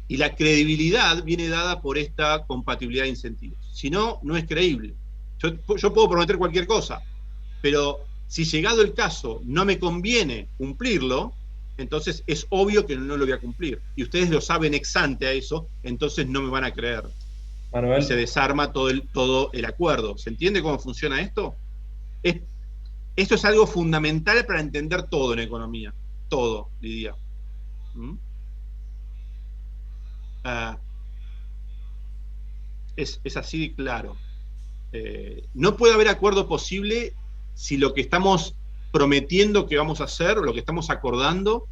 [SPEAKER 2] Y la credibilidad viene dada por esta compatibilidad de incentivos. Si no, no es creíble. Yo puedo prometer cualquier cosa, pero si llegado el caso no me conviene cumplirlo, entonces es obvio que no lo voy a cumplir. Y ustedes lo saben ex ante a eso, entonces no me van a creer.
[SPEAKER 4] Manuel.
[SPEAKER 2] Y se desarma todo el acuerdo. ¿Se entiende cómo funciona esto? Esto es algo fundamental para entender todo en economía. Todo, diría. Es así de claro. No puede haber acuerdo posible si lo que estamos prometiendo que vamos a hacer, o lo que estamos acordando,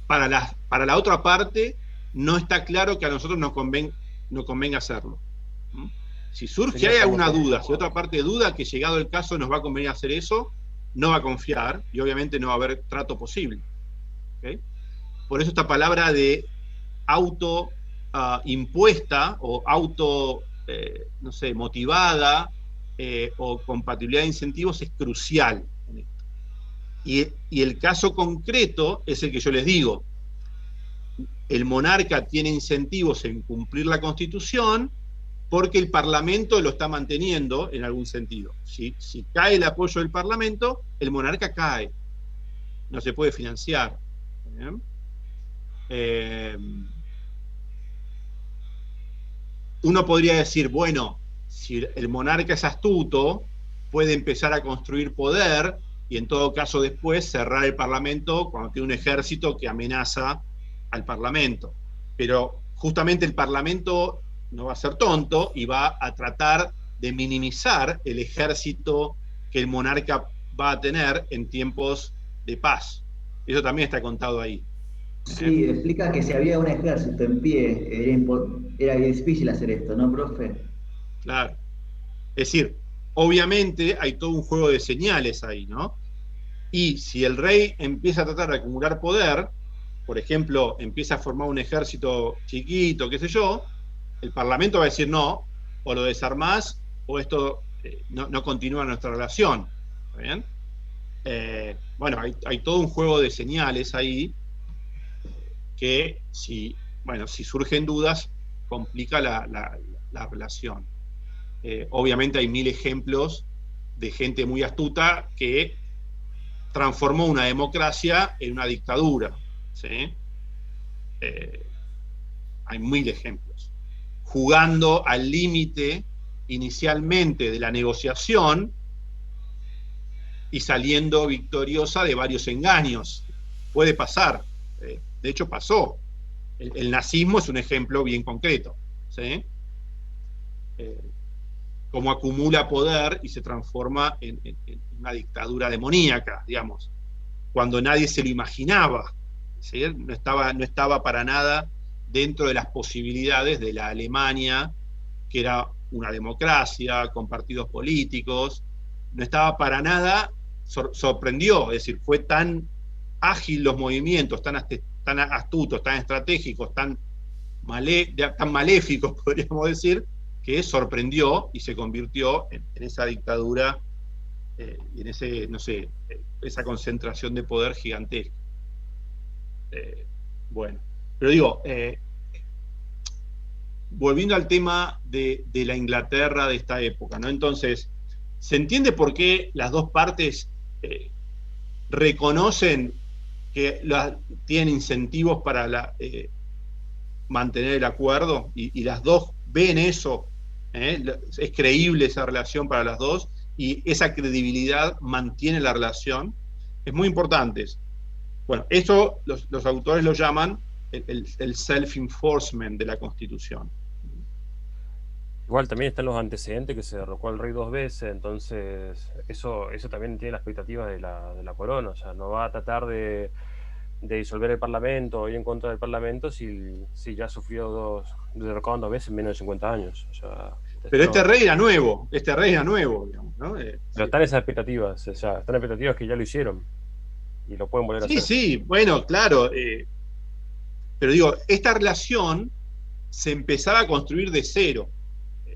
[SPEAKER 2] para la otra parte no está claro que a nosotros nos convenga hacerlo. Si surge, hay alguna duda, si otra parte duda que llegado el caso nos va a convenir hacer eso, no va a confiar y obviamente no va a haber trato posible. ¿Okay? Por eso esta palabra de auto impuesta o auto, no sé, motivada o compatibilidad de incentivos es crucial en esto. Y el caso concreto es el que yo les digo. El monarca tiene incentivos en cumplir la Constitución porque el Parlamento lo está manteniendo en algún sentido. Si cae el apoyo del Parlamento, el monarca cae. No se puede financiar. Uno podría decir, bueno, si el monarca es astuto, puede empezar a construir poder y en todo caso después cerrar el Parlamento cuando tiene un ejército que amenaza al Parlamento. Pero justamente el Parlamento no va a ser tonto y va a tratar de minimizar el ejército que el monarca va a tener en tiempos de paz. Eso también está contado ahí.
[SPEAKER 3] Sí, explica que si había un ejército en pie, era difícil hacer esto, ¿no, profe?
[SPEAKER 2] Claro. Es decir, obviamente hay todo un juego de señales ahí, ¿no? Y si el rey empieza a tratar de acumular poder, por ejemplo, empieza a formar un ejército chiquito, qué sé yo, el Parlamento va a decir no, o lo desarmás, o esto no continúa nuestra relación. ¿Está bien? Bueno, hay todo un juego de señales ahí que si surgen dudas, complica la relación. Obviamente hay 1000 ejemplos de gente muy astuta que transformó una democracia en una dictadura. ¿Sí? Hay 1000 ejemplos. Jugando al límite inicialmente de la negociación y saliendo victoriosa de varios engaños. Puede pasar. De hecho pasó. El nazismo es un ejemplo bien concreto. ¿Sí? Cómo acumula poder y se transforma en una dictadura demoníaca, digamos, cuando nadie se lo imaginaba. ¿Sí? No estaba para nada dentro de las posibilidades de la Alemania, que era una democracia, con partidos políticos, no estaba para nada, sorprendió, es decir, fue tan ágil los movimientos, tan astutos, tan estratégicos, tan maléficos, podríamos decir, que sorprendió y se convirtió en esa dictadura, en ese, no sé, esa concentración de poder gigantesca. Bueno, pero digo, volviendo al tema de la Inglaterra de esta época, ¿no? Entonces, ¿se entiende por qué las dos partes reconocen que tienen incentivos para mantener el acuerdo? Y las dos ven eso, es creíble esa relación para las dos, y esa credibilidad mantiene la relación. Es muy importante. Bueno, eso los autores lo llaman el self-enforcement de la Constitución.
[SPEAKER 9] Igual también están los antecedentes que se derrocó al rey 2 veces, entonces eso también tiene la expectativa de la corona. O sea, no va a tratar de disolver el Parlamento o ir en contra del Parlamento si ya sufrió derrocado 2 veces en menos de 50 años. O sea,
[SPEAKER 2] pero este rey era nuevo, digamos, ¿no?
[SPEAKER 9] Pero están esas expectativas, o sea, están expectativas que ya lo hicieron y lo pueden volver a hacer.
[SPEAKER 2] Sí, bueno, claro. Pero digo, esta relación se empezaba a construir de cero.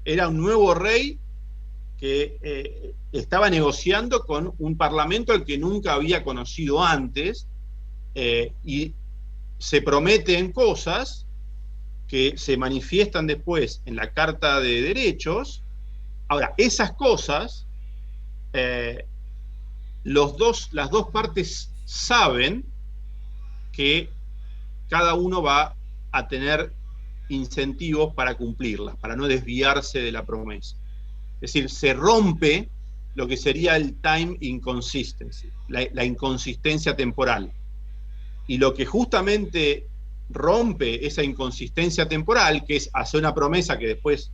[SPEAKER 2] Era un nuevo rey que estaba negociando con un parlamento al que nunca había conocido antes, y se prometen cosas que se manifiestan después en la Carta de Derechos. Ahora, esas cosas, las dos partes saben que cada uno va a tener incentivos para cumplirlas, para no desviarse de la promesa. Es decir, se rompe lo que sería el time inconsistency, la inconsistencia temporal. Y lo que justamente rompe esa inconsistencia temporal, que es hacer una promesa que después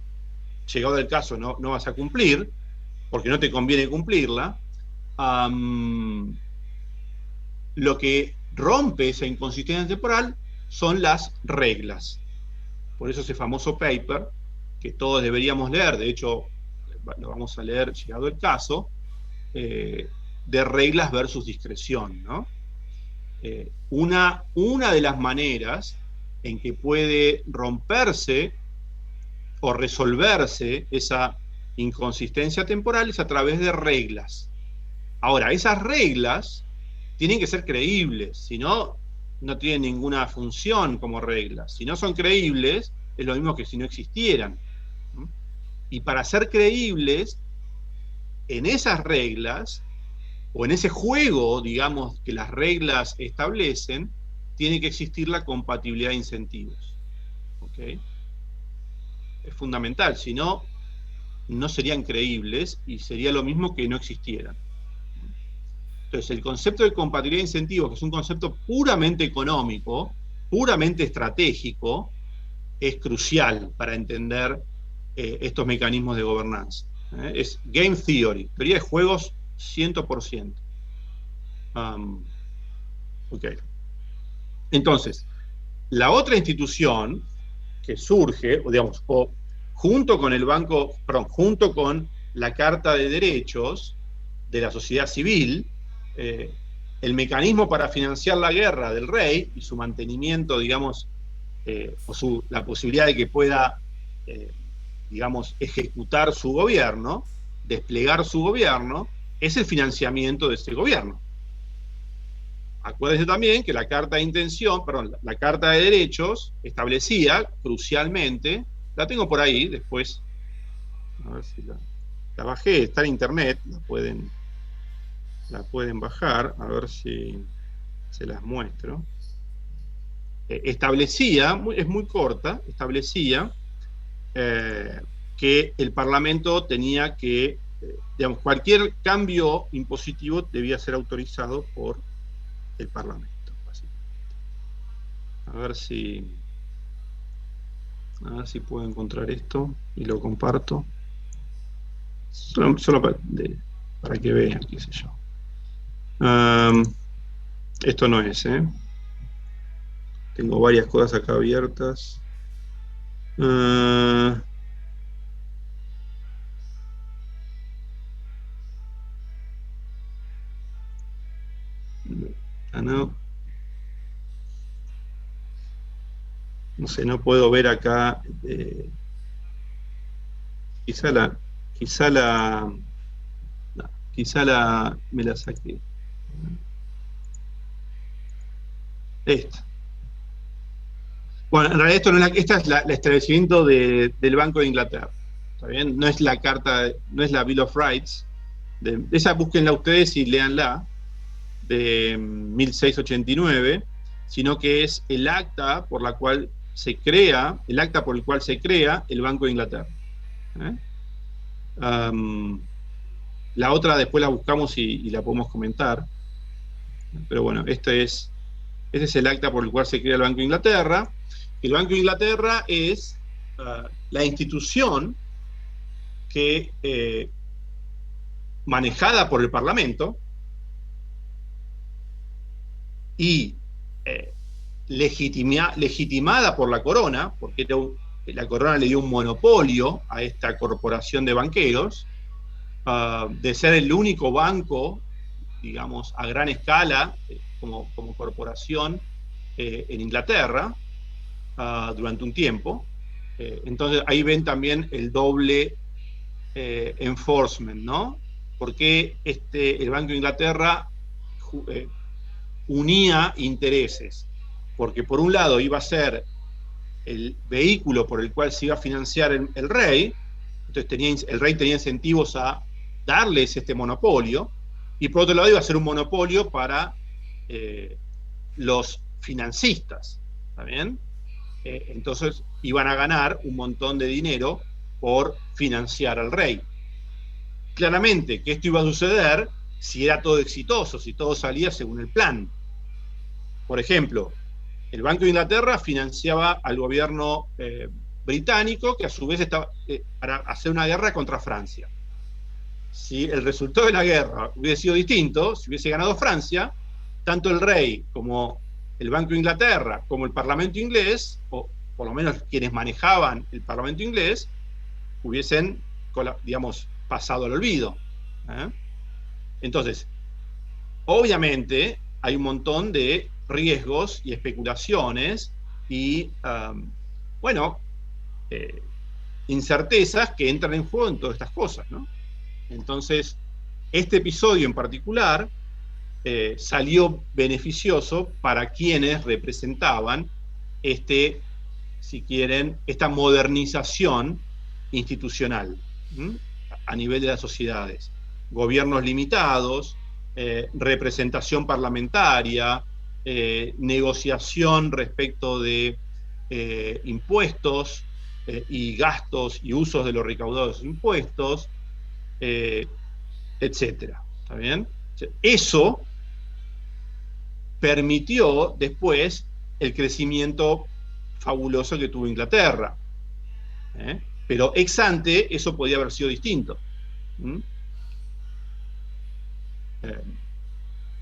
[SPEAKER 2] llegado el caso no vas a cumplir, porque no te conviene cumplirla, lo que rompe esa inconsistencia temporal son las reglas. Por eso ese famoso paper, que todos deberíamos leer, de hecho lo vamos a leer llegado el caso, de reglas versus discreción, ¿no? Una de las maneras en que puede romperse o resolverse esa inconsistencia temporal es a través de reglas. Ahora, esas reglas tienen que ser creíbles, si no, no tienen ninguna función como reglas. Si no son creíbles, es lo mismo que si no existieran. Y para ser creíbles, en esas reglas, o en ese juego, digamos, que las reglas establecen, tiene que existir la compatibilidad de incentivos. ¿Okay? Es fundamental, si no, no serían creíbles y sería lo mismo que no existieran. Entonces, el concepto de compatibilidad de incentivos, que es un concepto puramente económico, puramente estratégico, es crucial para entender estos mecanismos de gobernanza. Es game theory, teoría de juegos 100%. Ok. Entonces, la otra institución que surge, o digamos, junto con el banco, perdón, junto con la Carta de Derechos de la sociedad civil, el mecanismo para financiar la guerra del rey y su mantenimiento, digamos, o la posibilidad de que pueda, digamos, ejecutar su gobierno, desplegar su gobierno, es el financiamiento de ese gobierno. Acuérdense también que la Carta de Intención, perdón, la Carta de Derechos establecía, crucialmente, la tengo por ahí, después, a ver si la bajé, está en internet, la pueden bajar, a ver si se las muestro. Establecía, es muy corta, establecía que el Parlamento tenía que, digamos, cualquier cambio impositivo debía ser autorizado por el Parlamento, básicamente. A ver si puedo encontrar esto y lo comparto. Solo para que vean, qué sé yo. Esto no es, tengo varias cosas acá abiertas. No. No sé, no puedo ver acá. Quizá me la saqué. Esta. Bueno, en realidad esta es el establecimiento del Banco de Inglaterra. ¿Está bien? No es la carta, no es la Bill of Rights. Esa búsquenla ustedes y léanla, de 1689, sino que es el acta por la cual se crea, el acta por el cual se crea el Banco de Inglaterra. La otra después la buscamos y la podemos comentar. Pero bueno, este es el acta por el cual se crea el Banco de Inglaterra. El Banco de Inglaterra es la institución que, manejada por el Parlamento y legitimada por la corona, porque la corona le dio un monopolio a esta corporación de banqueros, de ser el único banco, digamos, a gran escala, como corporación en Inglaterra, durante un tiempo. Entonces ahí ven también el doble enforcement, ¿no? Porque el Banco de Inglaterra unía intereses, porque por un lado iba a ser el vehículo por el cual se iba a financiar el rey, entonces el rey tenía incentivos a darles este monopolio, y por otro lado iba a ser un monopolio para los financistas, ¿está bien? Entonces iban a ganar un montón de dinero por financiar al rey. Claramente que esto iba a suceder si era todo exitoso, si todo salía según el plan. Por ejemplo, el Banco de Inglaterra financiaba al gobierno británico que a su vez estaba para hacer una guerra contra Francia. Si el resultado de la guerra hubiese sido distinto, si hubiese ganado Francia, tanto el rey como el Banco de Inglaterra, como el Parlamento inglés, o por lo menos quienes manejaban el Parlamento inglés, hubiesen, digamos, pasado al olvido. Entonces, obviamente hay un montón de riesgos y especulaciones y, incertezas que entran en juego en todas estas cosas, ¿no? Entonces, este episodio en particular salió beneficioso para quienes representaban si quieren, esta modernización institucional a nivel de las sociedades. Gobiernos limitados, representación parlamentaria, negociación respecto de impuestos y gastos y usos de los recaudados impuestos, etcétera. ¿Está bien? Eso permitió después el crecimiento fabuloso que tuvo Inglaterra. Pero ex ante eso podía haber sido distinto.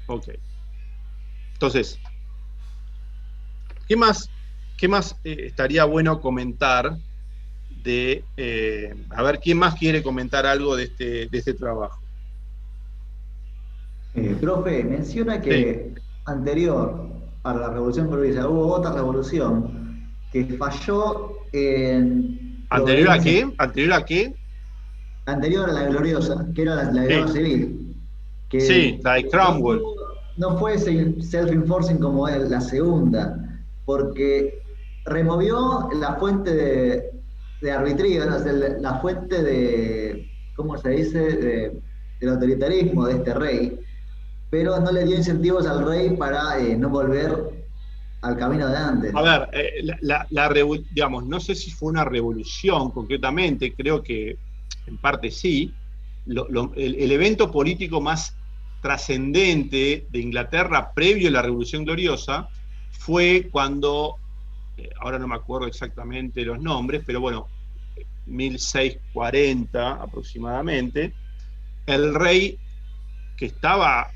[SPEAKER 2] Ok. Entonces, ¿qué más estaría bueno comentar a ver, ¿quién más quiere comentar algo de este trabajo?
[SPEAKER 3] Profe, menciona que anterior a la Revolución Gloriosa hubo otra revolución que falló en...
[SPEAKER 2] ¿Anterior a qué? ¿Anterior a qué?
[SPEAKER 3] Anterior a la Gloriosa, que era la Guerra Civil. Que
[SPEAKER 2] sí, la de Cromwell.
[SPEAKER 3] No fue self-enforcing como la segunda, porque removió la fuente de arbitrio, la fuente de, ¿cómo se dice?, del autoritarismo de este rey, pero no le dio incentivos al rey para no volver al camino de antes.
[SPEAKER 2] A ver, digamos, no sé si fue una revolución concretamente, creo que en parte sí. El evento político más trascendente de Inglaterra previo a la Revolución Gloriosa fue cuando, ahora no me acuerdo exactamente los nombres, pero bueno, 1640 aproximadamente, el rey que estaba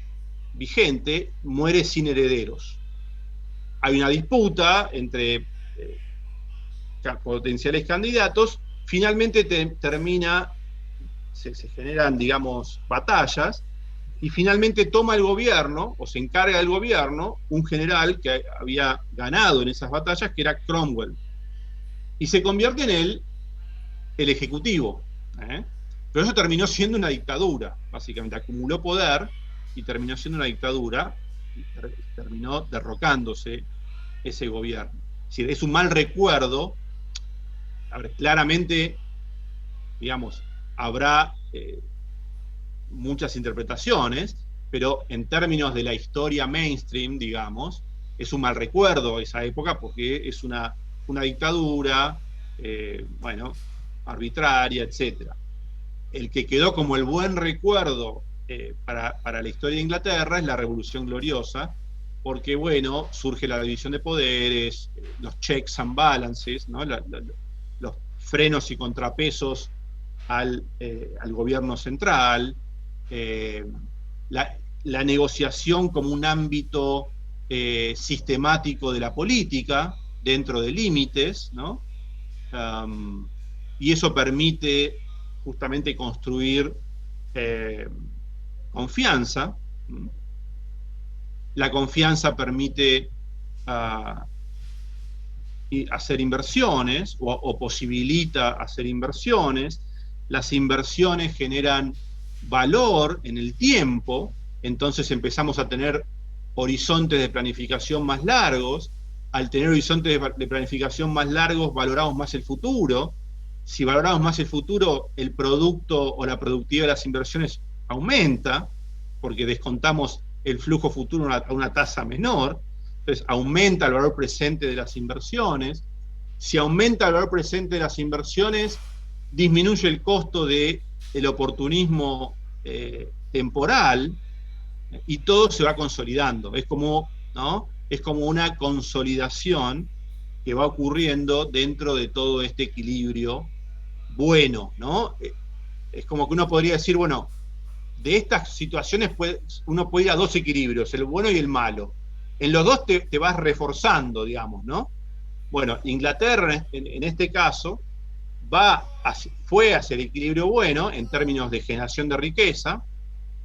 [SPEAKER 2] vigente muere sin herederos. Hay una disputa entre potenciales candidatos, finalmente se generan, digamos, batallas, y finalmente toma el gobierno, o se encarga del gobierno, un general que había ganado en esas batallas, que era Cromwell, y se convierte en el ejecutivo. Pero eso terminó siendo una dictadura, básicamente, acumuló poder y terminó siendo una dictadura, y terminó derrocándose ese gobierno. Es decir, es un mal recuerdo. A ver, claramente, digamos, habrá muchas interpretaciones, pero en términos de la historia mainstream, digamos, es un mal recuerdo esa época porque es una dictadura, arbitraria, etc. El que quedó como el buen recuerdo para la historia de Inglaterra es la Revolución Gloriosa, porque, bueno, surge la división de poderes, los checks and balances, ¿no? Los frenos y contrapesos al gobierno central, la negociación como un ámbito sistemático de la política, dentro de límites, ¿no? Y eso permite justamente construir confianza. La confianza permite hacer inversiones o posibilita hacer inversiones. Las inversiones generan valor en el tiempo, entonces empezamos a tener horizontes de planificación más largos. Al tener horizontes de planificación más largos, valoramos más el futuro. Si valoramos más el futuro, el producto o la productividad de las inversiones aumenta, porque descontamos el flujo futuro a una tasa menor. Entonces aumenta el valor presente de las inversiones. Si aumenta el valor presente de las inversiones, disminuye el costo del oportunismo temporal, y todo se va consolidando. Es como, ¿no? Es como una consolidación que va ocurriendo dentro de todo este equilibrio bueno, ¿no? Es como que uno podría decir, bueno, de estas situaciones uno puede ir a dos equilibrios, el bueno y el malo. En los dos te vas reforzando, digamos, ¿no? Bueno, Inglaterra en este caso fue hacia el equilibrio bueno en términos de generación de riqueza,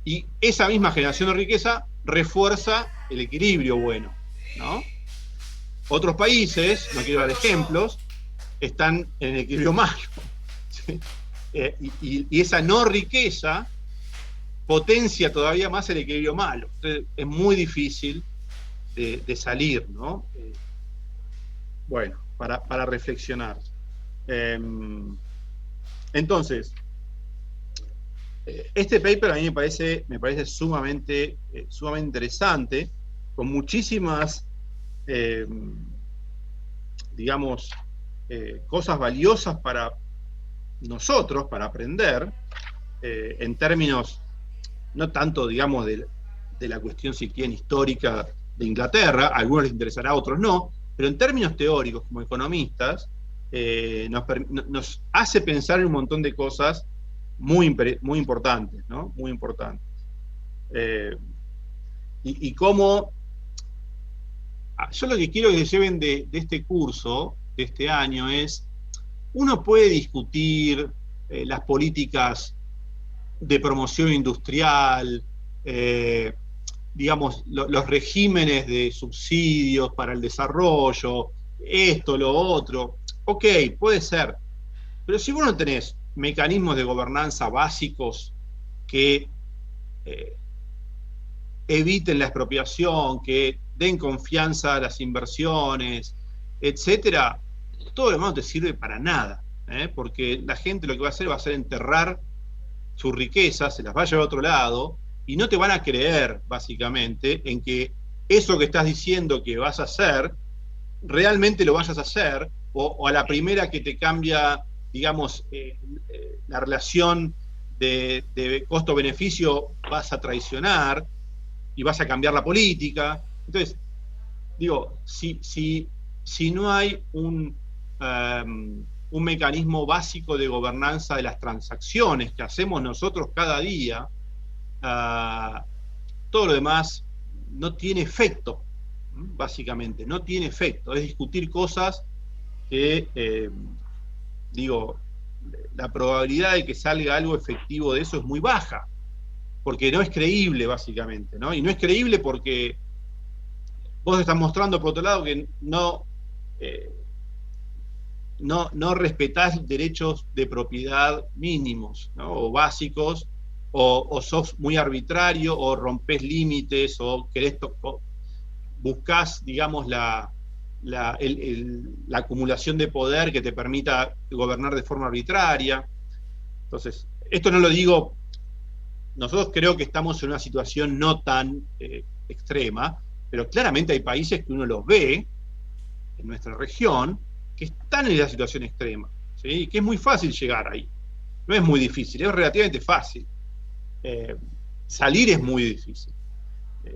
[SPEAKER 2] y esa misma generación de riqueza refuerza el equilibrio bueno, ¿no? Otros países, no quiero dar ejemplos, están en el equilibrio malo, ¿sí? Y esa no riqueza potencia todavía más el equilibrio malo. Entonces, es muy difícil de salir, ¿no? Bueno, para reflexionar. Entonces, este paper a mí me parece sumamente interesante, con muchísimas, digamos, cosas valiosas para nosotros, para aprender, en términos, no tanto, digamos, de la cuestión si quieren histórica de Inglaterra, a algunos les interesará, a otros no, pero en términos teóricos, como economistas, nos hace pensar en un montón de cosas muy importantes, ¿no? Muy importantes. Y cómo... Yo lo que quiero que se lleven de este curso, de este año, es, uno puede discutir las políticas de promoción industrial, digamos, los regímenes de subsidios para el desarrollo, esto, lo otro. Ok, puede ser. Pero si vos no tenés mecanismos de gobernanza básicos que eviten la expropiación, que den confianza a las inversiones, etcétera, todo lo demás no te sirve para nada, porque la gente lo que va a hacer enterrar sus riquezas, se las va a llevar a otro lado, y no te van a creer, básicamente, en que eso que estás diciendo que vas a hacer, realmente lo vayas a hacer, o a la primera que te cambia, digamos, la relación de costo-beneficio, vas a traicionar, y vas a cambiar la política. Entonces, digo, si no hay un mecanismo básico de gobernanza de las transacciones que hacemos nosotros cada día, todo lo demás no tiene efecto, básicamente, no tiene efecto. Es discutir cosas que, digo, la probabilidad de que salga algo efectivo de eso es muy baja, porque no es creíble, básicamente, ¿no? Y no es creíble porque vos estás mostrando, por otro lado, que no respetás derechos de propiedad mínimos, ¿no? O básicos, o sos muy arbitrario, o rompés límites, o buscás, digamos, la acumulación de poder que te permita gobernar de forma arbitraria. Entonces, esto no lo digo, nosotros creo que estamos en una situación no tan extrema, pero claramente hay países que uno los ve en nuestra región que están en la situación extrema, ¿sí? Y que es muy fácil llegar ahí. No es muy difícil, es relativamente fácil. Salir es muy difícil.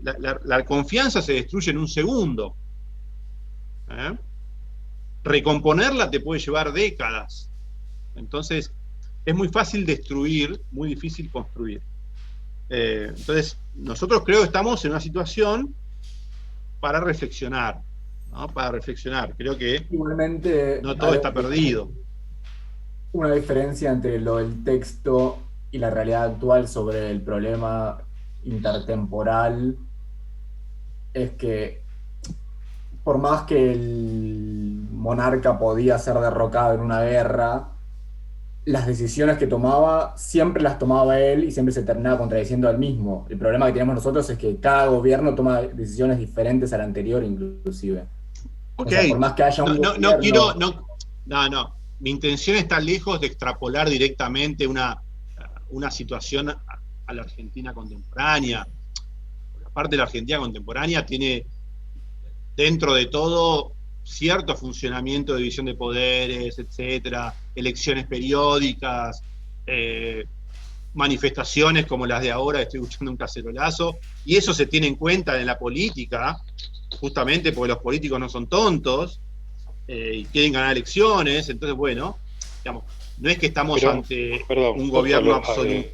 [SPEAKER 2] La confianza se destruye en un segundo. Recomponerla te puede llevar décadas. Entonces, es muy fácil destruir, muy difícil construir. Entonces, nosotros creo que estamos en una situación para reflexionar, ¿no? Para reflexionar. Creo que
[SPEAKER 5] igualmente
[SPEAKER 2] no todo está perdido.
[SPEAKER 5] Una diferencia entre lo del texto y la realidad actual sobre el problema intertemporal es que por más que el monarca podía ser derrocado en una guerra, las decisiones que tomaba siempre las tomaba él y siempre se terminaba contradiciendo al mismo. El problema que tenemos nosotros es que cada gobierno toma decisiones diferentes al anterior, inclusive.
[SPEAKER 2] Ok,
[SPEAKER 5] o sea, por más que haya un
[SPEAKER 2] no, mi intención está lejos de extrapolar directamente una situación a la Argentina contemporánea. La parte de la Argentina contemporánea tiene, dentro de todo, cierto funcionamiento de división de poderes, etcétera, elecciones periódicas, manifestaciones como las de ahora, estoy escuchando un cacerolazo, y eso se tiene en cuenta en la política, justamente porque los políticos no son tontos, y quieren ganar elecciones, entonces bueno, digamos, no es que estamos ante un gobierno absoluto.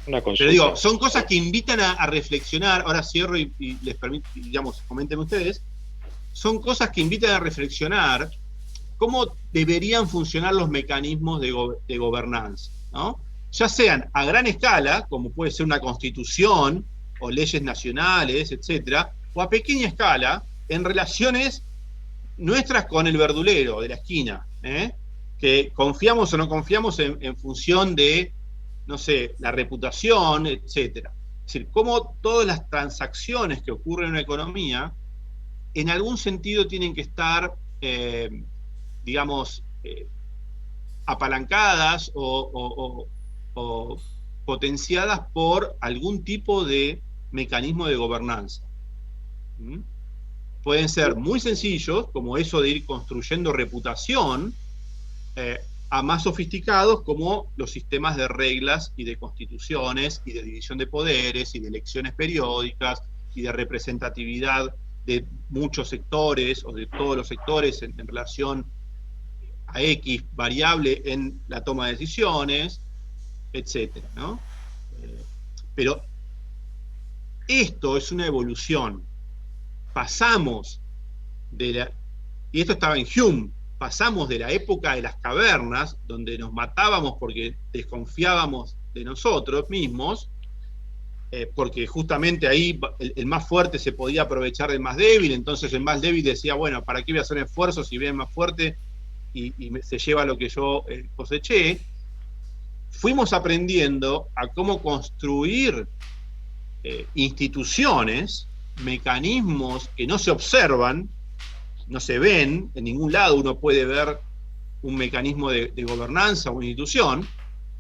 [SPEAKER 1] Una consulta.
[SPEAKER 2] Pero digo, son cosas que invitan a reflexionar. Ahora cierro y les permito, digamos, comenten ustedes. Son cosas que invitan a reflexionar cómo deberían funcionar los mecanismos de gobernanza, ¿no? Ya sean a gran escala, como puede ser una constitución o leyes nacionales, etcétera, o a pequeña escala, en relaciones nuestras con el verdulero de la esquina, que confiamos o no confiamos en función de, no sé, la reputación, etcétera. Es decir, cómo todas las transacciones que ocurren en una economía, en algún sentido tienen que estar, digamos, apalancadas o potenciadas por algún tipo de mecanismo de gobernanza. Pueden ser muy sencillos, como eso de ir construyendo reputación, a más sofisticados como los sistemas de reglas y de constituciones y de división de poderes y de elecciones periódicas y de representatividad de muchos sectores o de todos los sectores en relación a X variable en la toma de decisiones, etcétera, ¿no? Pero esto es una evolución. Pasamos de la... Y esto estaba en Hume. Pasamos de la época de las cavernas, donde nos matábamos porque desconfiábamos de nosotros mismos, porque justamente ahí el más fuerte se podía aprovechar del más débil, entonces el más débil decía, bueno, ¿para qué voy a hacer esfuerzo si viene el más fuerte y se lleva lo que yo coseché? Fuimos aprendiendo a cómo construir instituciones, mecanismos que no se observan, no se ven, en ningún lado uno puede ver un mecanismo de gobernanza o una institución,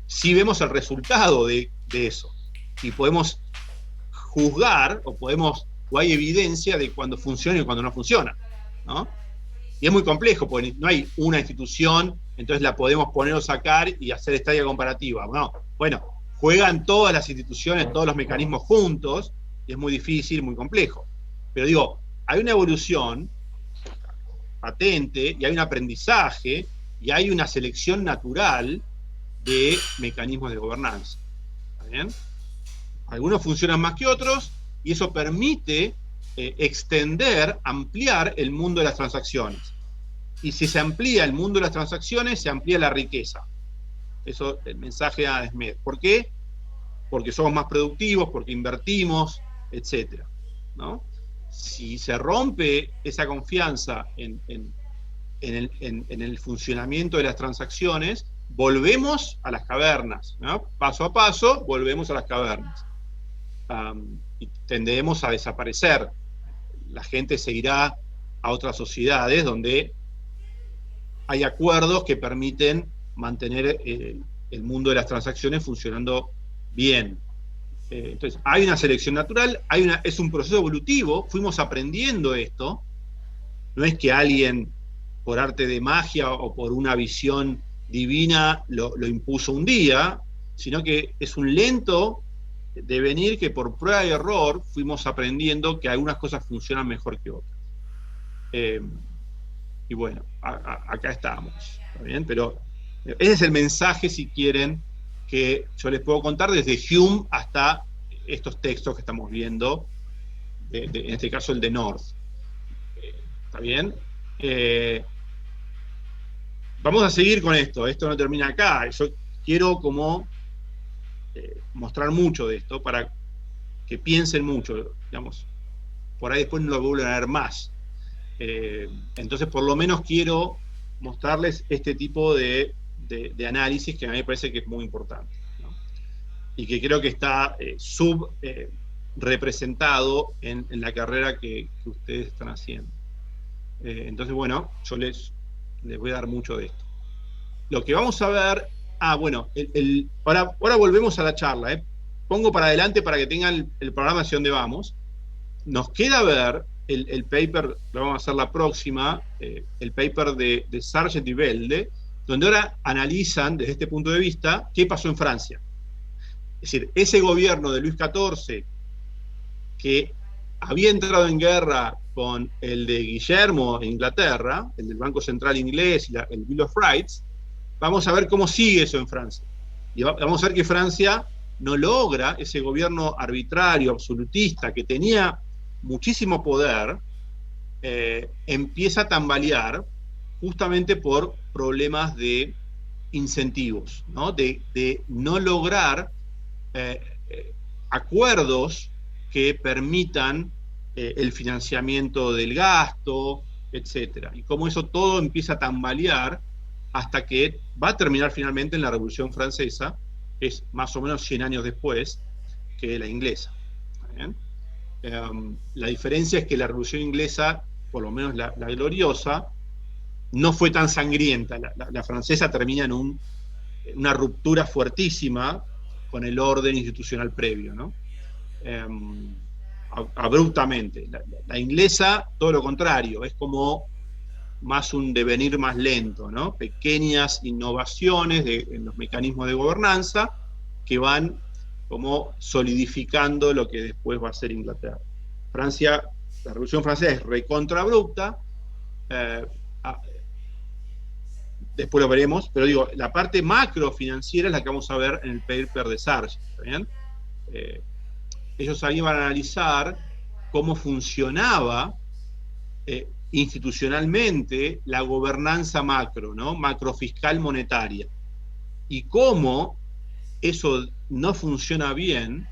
[SPEAKER 2] si vemos el resultado de eso. Y podemos juzgar, o hay evidencia de cuando funciona y cuando no funciona, ¿no? Y es muy complejo, porque no hay una institución, entonces la podemos poner o sacar y hacer estadía comparativa. No, bueno, juegan todas las instituciones, todos los mecanismos juntos, y es muy difícil, muy complejo. Pero digo, hay una evolución patente, y hay un aprendizaje, y hay una selección natural de mecanismos de gobernanza. ¿Está bien? Algunos funcionan más que otros, y eso permite extender, ampliar el mundo de las transacciones. Y si se amplía el mundo de las transacciones, se amplía la riqueza. Eso es el mensaje de Adam Smith. ¿Por qué? Porque somos más productivos, porque invertimos, etcétera, ¿no? Si se rompe esa confianza en el funcionamiento de las transacciones, volvemos a las cavernas, ¿no? Paso a paso, volvemos a las cavernas. Y tendemos a desaparecer. La gente se irá a otras sociedades donde hay acuerdos que permiten mantener el mundo de las transacciones funcionando bien. Entonces, hay una selección natural, es un proceso evolutivo, fuimos aprendiendo esto. No es que alguien, por arte de magia o por una visión divina, lo impuso un día, sino que es un lento devenir que por prueba y error fuimos aprendiendo que algunas cosas funcionan mejor que otras. Y bueno, acá estamos, ¿está bien? Pero ese es el mensaje, si quieren, que yo les puedo contar desde Hume hasta estos textos que estamos viendo, en este caso el de North. ¿Está bien? Vamos a seguir con esto no termina acá. Yo quiero como mostrar mucho de esto para que piensen mucho, digamos, por ahí después no lo vuelven a ver más. Entonces, por lo menos quiero mostrarles este tipo de análisis que a mí me parece que es muy importante, ¿no? Y que creo que está subrepresentado en la carrera que ustedes están haciendo. Entonces, bueno, yo les voy a dar mucho de esto. Lo que vamos a ver... bueno, ahora volvemos a la charla. Pongo para adelante para que tengan el programa hacia dónde vamos. Nos queda ver el paper, lo vamos a hacer la próxima, el paper de Sargent y Belde, donde ahora analizan desde este punto de vista qué pasó en Francia. Es decir, ese gobierno de Luis XIV que había entrado en guerra con el de Guillermo en Inglaterra, el del Banco Central inglés y el Bill of Rights. Vamos a ver cómo sigue eso en Francia. Y vamos a ver que Francia no logra ese gobierno arbitrario, absolutista, que tenía muchísimo poder, empieza a tambalear justamente por problemas de incentivos, ¿no? De no lograr acuerdos que permitan el financiamiento del gasto, etc. Y cómo eso todo empieza a tambalear hasta que va a terminar finalmente en la Revolución Francesa, que es más o menos 100 años después que la inglesa. ¿Bien? La diferencia es que la Revolución Inglesa, por lo menos la gloriosa, no fue tan sangrienta. La francesa termina en una ruptura fuertísima con el orden institucional previo, ¿no? Abruptamente. La inglesa, todo lo contrario, es como más un devenir más lento, ¿no? Pequeñas innovaciones en los mecanismos de gobernanza que van como solidificando lo que después va a ser Inglaterra. Francia, la Revolución Francesa es recontra abrupta, después lo veremos, pero digo, la parte macro financiera es la que vamos a ver en el paper de Sargent, ¿está bien? Ellos ahí van a analizar cómo funcionaba institucionalmente la gobernanza macro, ¿no? Macrofiscal monetaria, y cómo eso no funciona bien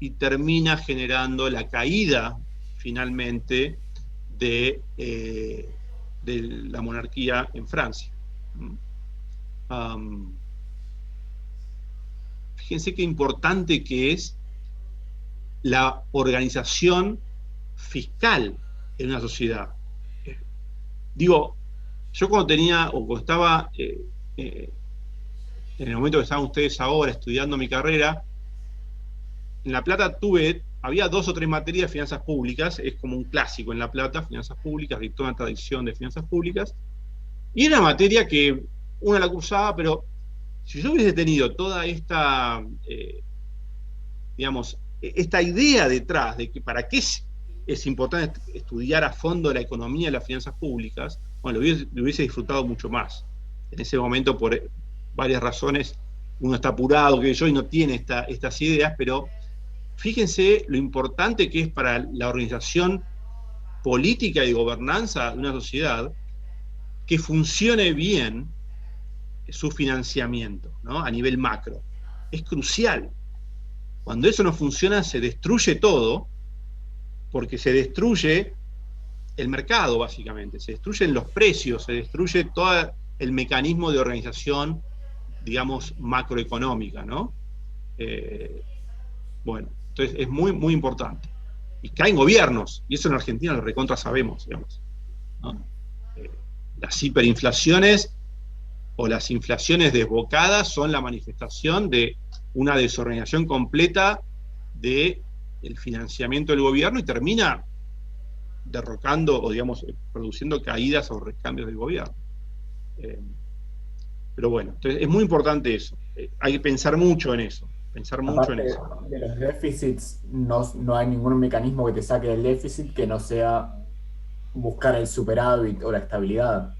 [SPEAKER 2] y termina generando la caída finalmente de la monarquía en Francia. Fíjense qué importante que es la organización fiscal en una sociedad. Digo, yo cuando estaba en el momento que estaban ustedes ahora estudiando mi carrera, en La Plata había 2 o 3 materias de finanzas públicas, es como un clásico en La Plata, finanzas públicas, y toda una tradición de finanzas públicas, y era una materia que uno la cursaba, pero si yo hubiese tenido toda esta, digamos, esta idea detrás de que para qué es importante estudiar a fondo la economía y las finanzas públicas, bueno, lo hubiese disfrutado mucho más. En ese momento, por varias razones, uno está apurado, que yo, y no tiene estas ideas, pero fíjense lo importante que es para la organización política y gobernanza de una sociedad que funcione bien su financiamiento, ¿no? A nivel macro. Es crucial. Cuando eso no funciona, se destruye todo, porque se destruye el mercado, básicamente. Se destruyen los precios, se destruye todo el mecanismo de organización, digamos, macroeconómica, ¿no? Bueno, entonces es muy, muy importante. Y caen gobiernos, y eso en Argentina lo recontra sabemos, digamos, ¿no? Las hiperinflaciones o las inflaciones desbocadas son la manifestación de una desorganización completa del financiamiento del gobierno y termina derrocando o, digamos, produciendo caídas o recambios del gobierno. Pero bueno, entonces es muy importante eso. Hay que pensar mucho en eso.
[SPEAKER 5] Aparte de los déficits, no hay ningún mecanismo que te saque del déficit que no sea buscar el superávit o la estabilidad.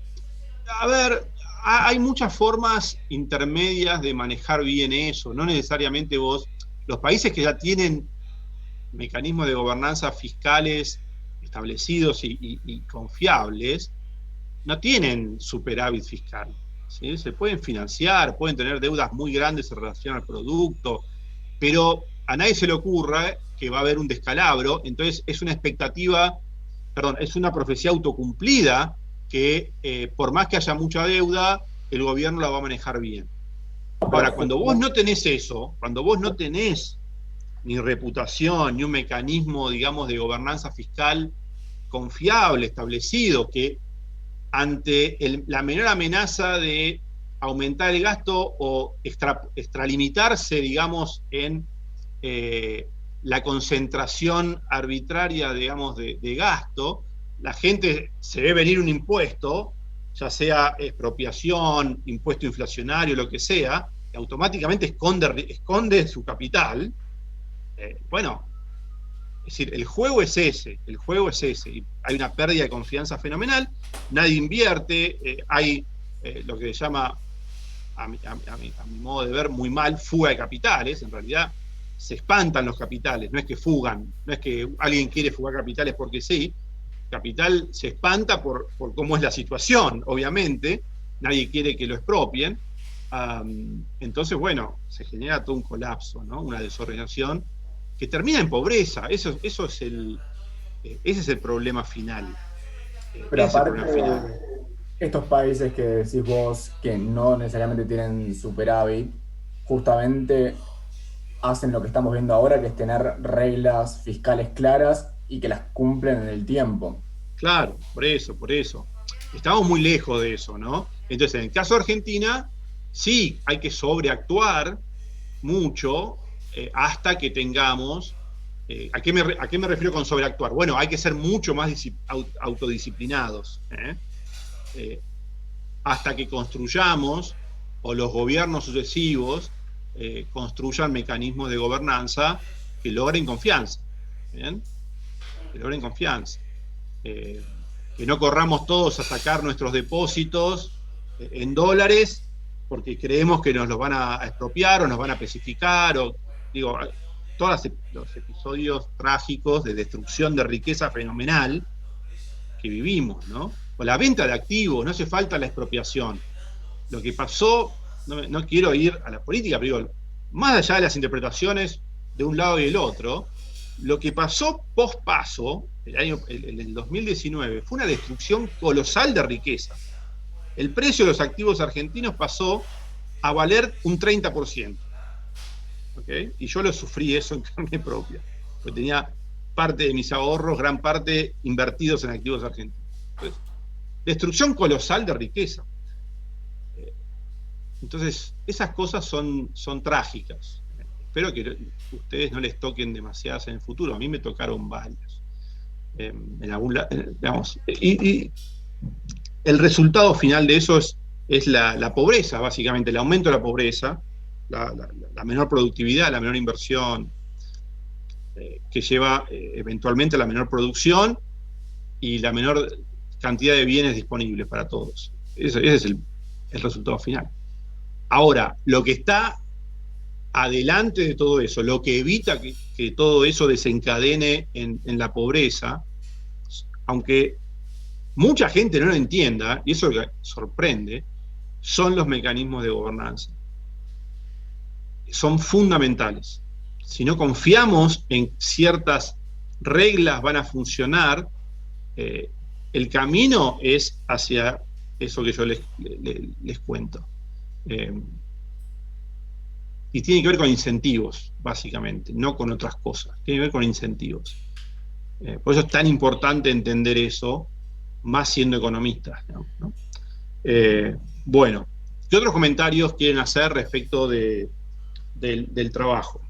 [SPEAKER 2] A ver, hay muchas formas intermedias de manejar bien eso. No necesariamente los países que ya tienen mecanismos de gobernanza fiscales establecidos y confiables, no tienen superávit fiscal, ¿sí? Se pueden financiar, pueden tener deudas muy grandes en relación al producto, pero a nadie se le ocurra que va a haber un descalabro, entonces es una expectativa, perdón, es una profecía autocumplida que por más que haya mucha deuda, el gobierno la va a manejar bien. Ahora, cuando vos no tenés eso, cuando vos no tenés ni reputación, ni un mecanismo, digamos, de gobernanza fiscal confiable, establecido, que ante la menor amenaza de aumentar el gasto o extralimitarse, digamos, en la concentración arbitraria, digamos, de gasto, la gente se ve venir un impuesto, ya sea expropiación, impuesto inflacionario, lo que sea, y automáticamente esconde su capital. Bueno, decir, el juego es ese, y hay una pérdida de confianza fenomenal, nadie invierte, hay lo que se llama, a mi modo de ver, muy mal, fuga de capitales. En realidad se espantan los capitales, no es que fugan, no es que alguien quiere fugar capitales porque sí, capital se espanta por cómo es la situación, obviamente, nadie quiere que lo expropien, entonces, bueno, se genera todo un colapso, ¿no? Una desorganización que termina en pobreza. Ese es el problema final.
[SPEAKER 5] Pero aparte, estos países que decís vos que no necesariamente tienen superávit, justamente hacen lo que estamos viendo ahora, que es tener reglas fiscales claras y que las cumplen en el tiempo.
[SPEAKER 2] Claro, por eso. Estamos muy lejos de eso, ¿no? Entonces, en el caso de Argentina, sí, hay que sobreactuar mucho hasta que tengamos... ¿a qué me refiero con sobreactuar? Bueno, hay que ser mucho más autodisciplinados. Hasta que construyamos, o los gobiernos sucesivos construyan mecanismos de gobernanza que logren confianza. ¿Bien? Que logren confianza. Que no corramos todos a sacar nuestros depósitos en dólares porque creemos que nos los van a expropiar o nos van a especificar, o digo, todos los episodios trágicos de destrucción de riqueza fenomenal que vivimos, ¿no? O la venta de activos, no hace falta la expropiación. Lo que pasó, no quiero ir a la política, pero digo, más allá de las interpretaciones de un lado y del otro, lo que pasó post-paso, el 2019, fue una destrucción colosal de riqueza. El precio de los activos argentinos pasó a valer un 30%. ¿Okay? Y yo lo sufrí eso en carne propia, porque tenía parte de mis ahorros, gran parte invertidos en activos argentinos. Entonces, destrucción colosal de riqueza. Entonces, esas cosas son trágicas. Espero que ustedes no les toquen demasiadas en el futuro. A mí me tocaron varias. En algún lado, digamos, y el resultado final de eso es la pobreza, básicamente, el aumento de la pobreza, la menor productividad, la menor inversión, que lleva eventualmente a la menor producción y la menor cantidad de bienes disponibles para todos. Ese es el resultado final. Ahora, lo que está adelante de todo eso, lo que evita que todo eso desencadene en la pobreza, aunque mucha gente no lo entienda, y eso es lo que sorprende, son los mecanismos de gobernanza. Son fundamentales. Si no confiamos en ciertas reglas van a funcionar, el camino es hacia eso que yo les cuento. Y tiene que ver con incentivos, básicamente, no con otras cosas. Tiene que ver con incentivos. Por eso es tan importante entender eso, más siendo economistas, ¿no? Bueno, ¿qué otros comentarios quieren hacer respecto del trabajo?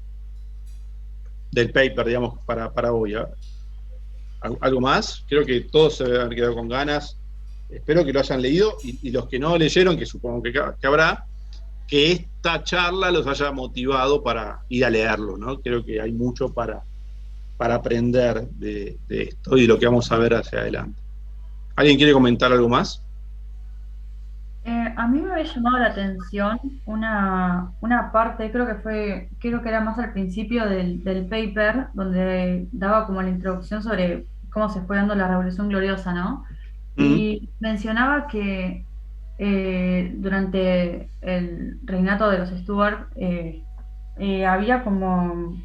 [SPEAKER 2] Del paper, digamos, para hoy. ¿Algo más? Creo que todos se han quedado con ganas. Espero que lo hayan leído, y los que no leyeron, que supongo que habrá, que esta charla los haya motivado para ir a leerlo, ¿no? Creo que hay mucho para aprender de esto y lo que vamos a ver hacia adelante. ¿Alguien quiere comentar algo más?
[SPEAKER 10] A mí me había llamado la atención una parte, creo que era más al principio del paper, donde daba como la introducción sobre cómo se fue dando la Revolución Gloriosa, ¿no? Y mencionaba que durante el reinato de los Stuart había como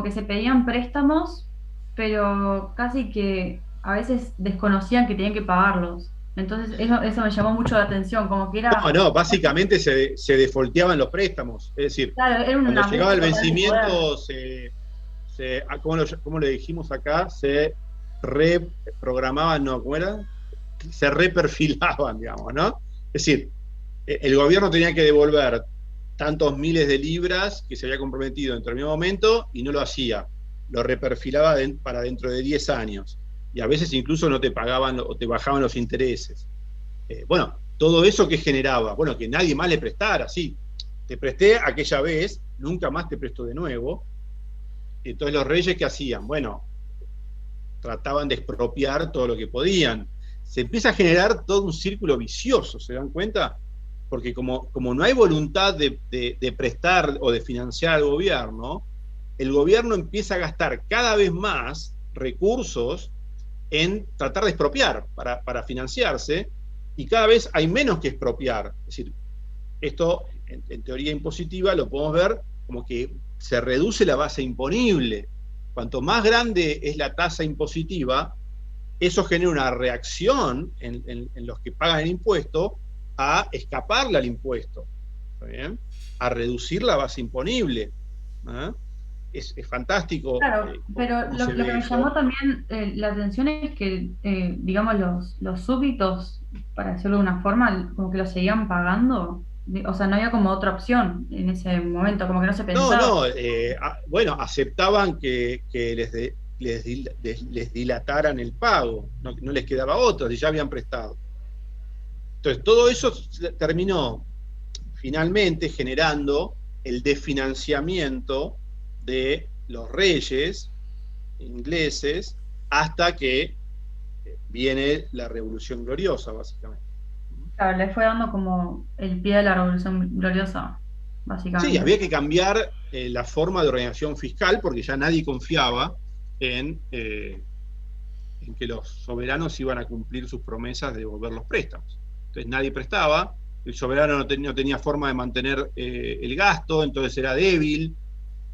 [SPEAKER 10] que se pedían préstamos, pero casi que a veces desconocían que tenían que pagarlos. Entonces eso me llamó mucho la atención, como que era...
[SPEAKER 2] No, básicamente se defolteaban los préstamos, es decir,
[SPEAKER 10] claro, era
[SPEAKER 2] cuando llegaba el vencimiento, ¿cómo le dijimos acá? Se reprogramaban, ¿no? ¿Cómo era? Se reperfilaban, digamos, ¿no? Es decir, el gobierno tenía que devolver tantos miles de libras que se había comprometido en determinado momento y no lo hacía, lo reperfilaba para dentro de 10 años. Y a veces incluso no te pagaban o te bajaban los intereses. Bueno, todo eso que generaba, bueno, que nadie más le prestara, sí, te presté aquella vez, nunca más te presto de nuevo, Entonces los reyes, ¿qué hacían? Bueno, trataban de expropiar todo lo que podían. Se empieza a generar todo un círculo vicioso, ¿se dan cuenta? Porque como no hay voluntad de prestar o de financiar al gobierno, el gobierno empieza a gastar cada vez más recursos en tratar de expropiar para financiarse, y cada vez hay menos que expropiar. Es decir, esto en teoría impositiva lo podemos ver como que se reduce la base imponible. Cuanto más grande es la tasa impositiva, eso genera una reacción en los que pagan el impuesto a escaparle al impuesto, ¿está bien? A reducir la base imponible. Es fantástico.
[SPEAKER 10] Claro, pero lo que me llamó también la atención es que, digamos, los súbditos, para decirlo de una forma, como que lo seguían pagando. O sea, no había como otra opción en ese momento, como que no se pensaba.
[SPEAKER 2] Bueno, aceptaban que les dilataran el pago, no les quedaba otra, si ya habían prestado. Entonces, todo eso terminó finalmente generando el desfinanciamiento de los reyes ingleses hasta que viene la Revolución Gloriosa, básicamente.
[SPEAKER 10] Claro, le fue dando como el pie a la Revolución Gloriosa, básicamente.
[SPEAKER 2] Sí, había que cambiar la forma de organización fiscal porque ya nadie confiaba en que los soberanos iban a cumplir sus promesas de devolver los préstamos. Entonces nadie prestaba, el soberano no tenía forma de mantener el gasto, entonces era débil,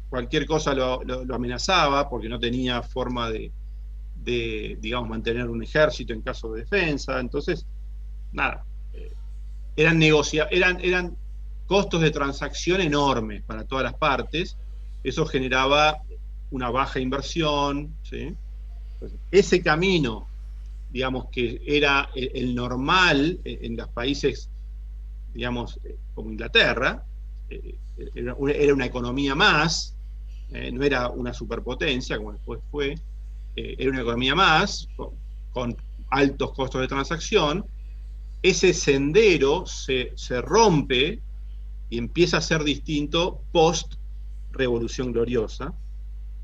[SPEAKER 2] cualquier cosa lo amenazaba porque no tenía forma de digamos, mantener un ejército en caso de defensa. Entonces, nada, eran costos de transacción enormes para todas las partes. Eso generaba una baja inversión, ¿sí? Entonces, ese camino, digamos, que era el normal en los países, digamos, como Inglaterra, era una economía más, no era una superpotencia como después fue, era una economía más, con altos costos de transacción. Ese sendero se rompe y empieza a ser distinto post Revolución Gloriosa,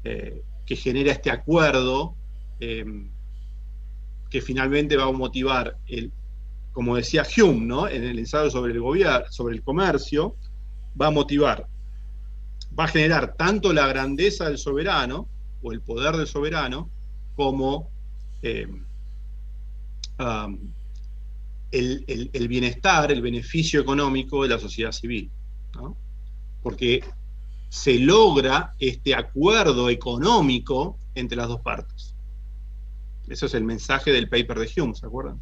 [SPEAKER 2] que genera este acuerdo que finalmente va a motivar, como decía Hume, ¿no?, en el ensayo sobre el gobierno, sobre el comercio, va a generar tanto la grandeza del soberano, o el poder del soberano, como el bienestar, el beneficio económico de la sociedad civil, ¿no? Porque se logra este acuerdo económico entre las dos partes. Eso es el mensaje del paper de Hume, ¿se acuerdan?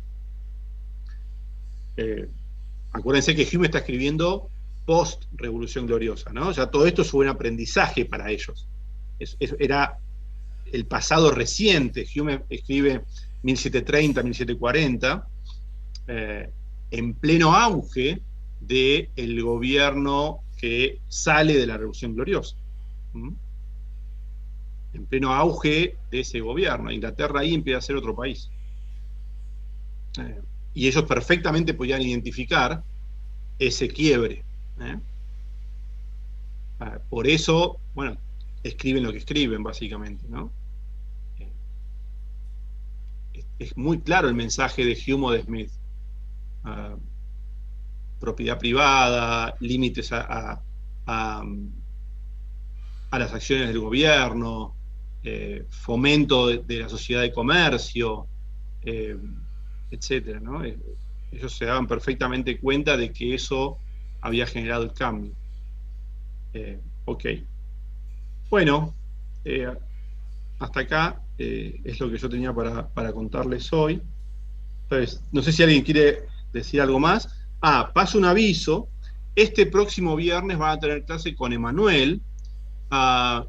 [SPEAKER 2] Acuérdense que Hume está escribiendo post-Revolución Gloriosa, ¿no? Ya todo esto es un aprendizaje para ellos. Era el pasado reciente. Hume escribe 1730, 1740, en pleno auge del gobierno que sale de la Revolución Gloriosa. En pleno auge de ese gobierno. Inglaterra ahí empieza a ser otro país. Y ellos perfectamente podían identificar ese quiebre. Por eso, bueno, escriben lo que escriben, básicamente, ¿no? Es muy claro el mensaje de Hume o de Smith. Propiedad privada, límites a las acciones del gobierno, fomento de la sociedad de comercio, etcétera, ¿no? Ellos se daban perfectamente cuenta de que eso había generado el cambio. Ok. Bueno, hasta acá es lo que yo tenía para contarles hoy. Entonces, no sé si alguien quiere decir algo más. Paso un aviso. Este próximo viernes van a tener clase con Emanuel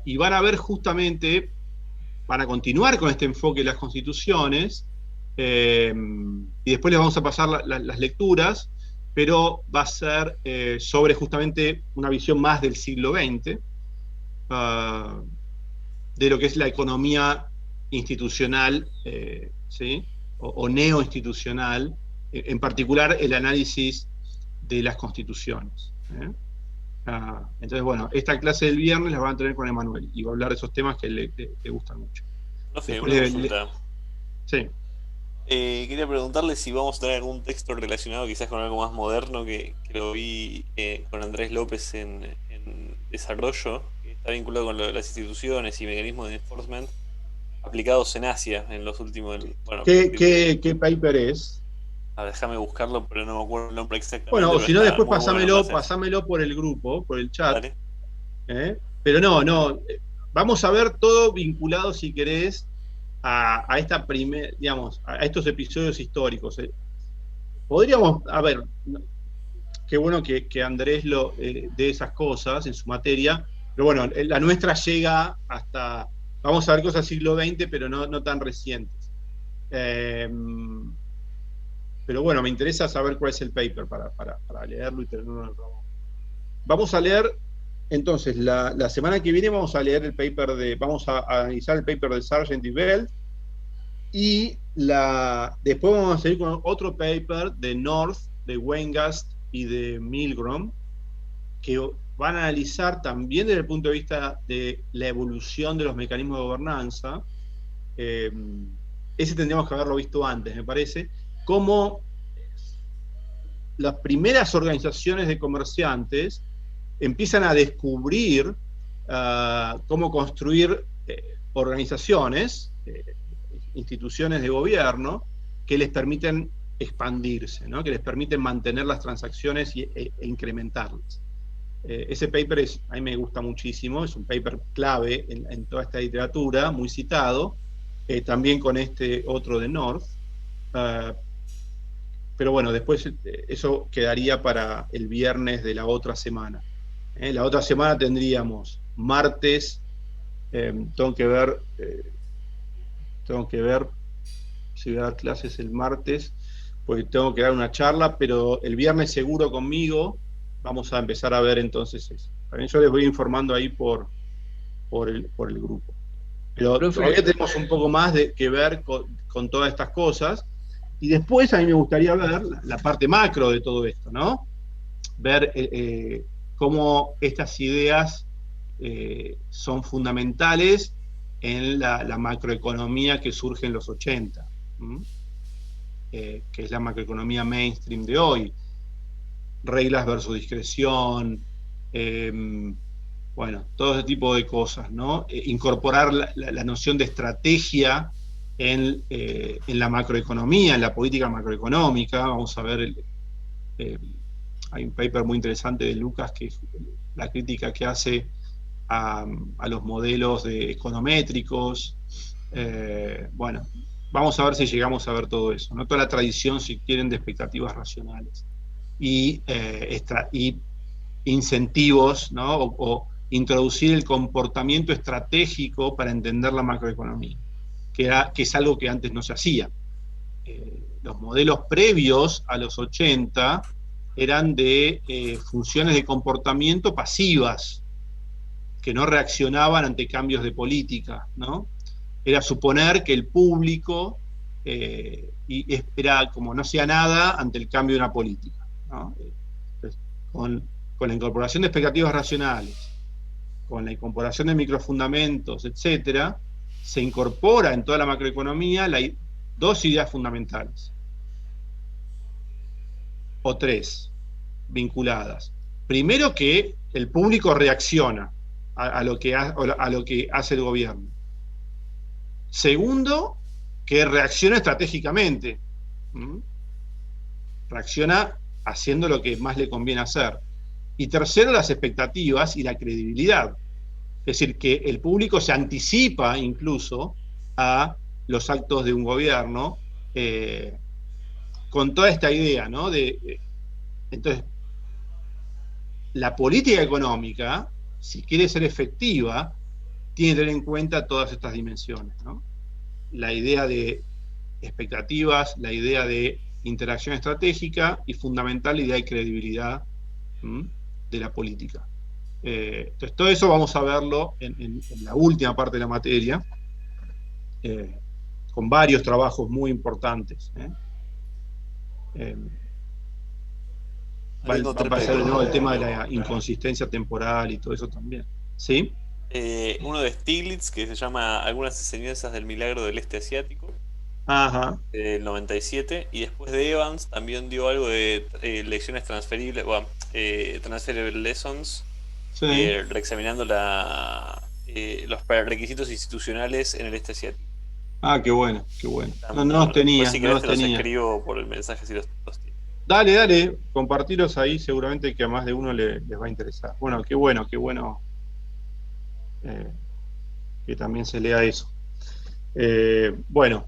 [SPEAKER 2] y van a ver justamente, para continuar con este enfoque de las constituciones, y después les vamos a pasar las lecturas, pero va a ser sobre justamente una visión más del siglo XX, de lo que es la economía institucional, ¿sí?, o neoinstitucional, en particular el análisis de las constituciones. Entonces, bueno, esta clase del viernes la van a tener con Emanuel y va a hablar de esos temas que le gustan mucho.
[SPEAKER 6] Profe,
[SPEAKER 2] Después
[SPEAKER 6] una consulta.
[SPEAKER 2] Sí.
[SPEAKER 6] Quería preguntarle si vamos a tener algún texto relacionado quizás con algo más moderno que lo vi con Andrés López en desarrollo, que está vinculado con lo de las instituciones y mecanismos de enforcement aplicados en Asia en los últimos... Bueno,
[SPEAKER 2] ¿Qué paper es?
[SPEAKER 6] Déjame buscarlo, pero no me acuerdo el nombre exactamente.
[SPEAKER 2] Bueno, o si no, después
[SPEAKER 6] pásamelo
[SPEAKER 2] pasámelo por el grupo, por el chat. Pero no, vamos a ver todo vinculado, si querés, a esta digamos, a estos episodios históricos. Podríamos, a ver, qué bueno que Andrés dé esas cosas en su materia, pero bueno, la nuestra llega hasta, vamos a ver cosas del siglo XX, pero no tan recientes. Pero bueno, me interesa saber cuál es el paper para leerlo y tenerlo en el programa. Vamos a leer, entonces, la semana que viene vamos a leer el paper vamos a analizar el paper de Sargent y Bell, y después vamos a seguir con otro paper de North, de Weingast y de Milgrom, que van a analizar también desde el punto de vista de la evolución de los mecanismos de gobernanza. Ese tendríamos que haberlo visto antes, me parece, cómo las primeras organizaciones de comerciantes empiezan a descubrir cómo construir organizaciones, instituciones de gobierno que les permiten expandirse, ¿no? Que les permiten mantener las transacciones e incrementarlas. Ese paper a mí me gusta muchísimo, es un paper clave en toda esta literatura, muy citado, también con este otro de North. Pero bueno, después eso quedaría para el viernes de la otra semana. La otra semana tendríamos martes, tengo que ver si voy a dar clases el martes, porque tengo que dar una charla, pero el viernes seguro conmigo vamos a empezar a ver entonces eso. También yo les voy informando ahí por el grupo. Pero todavía tenemos un poco más que ver con todas estas cosas. Y después a mí me gustaría ver la parte macro de todo esto, ¿no? Ver cómo estas ideas son fundamentales en la macroeconomía que surge en los 80, que es la macroeconomía mainstream de hoy. Reglas versus discreción, bueno, todo ese tipo de cosas, ¿no? Incorporar la noción de estrategia en la macroeconomía, en la política macroeconómica. Vamos a ver, hay un paper muy interesante de Lucas, que es la crítica que hace a los modelos econométricos. Bueno, vamos a ver si llegamos a ver todo eso, ¿no? Toda la tradición, si quieren, de expectativas racionales. Y incentivos, ¿no? O introducir el comportamiento estratégico para entender la macroeconomía, que es algo que antes no se hacía. Los modelos previos a los 80 eran de funciones de comportamiento pasivas, que no reaccionaban ante cambios de política, ¿no? Era suponer que el público era como no hacía nada ante el cambio de una política, ¿no? Entonces, con la incorporación de expectativas racionales, con la incorporación de microfundamentos, etcétera, se incorpora en toda la macroeconomía dos ideas fundamentales, o tres, vinculadas. Primero, que el público reacciona a lo que hace el gobierno. Segundo, que reacciona estratégicamente. Reacciona haciendo lo que más le conviene hacer. Y tercero, las expectativas y la credibilidad. Es decir, que el público se anticipa incluso a los actos de un gobierno, con toda esta idea, ¿no? Entonces, la política económica, si quiere ser efectiva, tiene que tener en cuenta todas estas dimensiones, ¿no? La idea de expectativas, la idea de interacción estratégica y, fundamental, la idea de credibilidad de la política. Entonces, todo eso vamos a verlo en la última parte de la materia, con varios trabajos muy importantes.
[SPEAKER 6] Ahí
[SPEAKER 2] va a pasar de nuevo el tema de la inconsistencia temporal y todo eso también. ¿Sí?
[SPEAKER 6] Uno de Stiglitz que se llama Algunas enseñanzas del milagro del este asiático,
[SPEAKER 2] Ajá.
[SPEAKER 6] del 97, y después de Evans también dio algo de lecciones transferibles, bueno, transferable lessons,
[SPEAKER 2] Sí.
[SPEAKER 6] reexaminando los requisitos institucionales en el este asiático.
[SPEAKER 2] Ah, qué bueno, qué bueno.
[SPEAKER 6] Están
[SPEAKER 2] No
[SPEAKER 6] muy
[SPEAKER 2] los
[SPEAKER 6] buenos.
[SPEAKER 2] tenía,
[SPEAKER 6] Después, si
[SPEAKER 2] no
[SPEAKER 6] querés
[SPEAKER 2] los
[SPEAKER 6] te los
[SPEAKER 2] tenía.
[SPEAKER 6] escribo por el mensaje si los tiene.
[SPEAKER 2] Dale, compartiros ahí, seguramente que a más de uno les va a interesar. Bueno, qué bueno que también se lea eso. Bueno,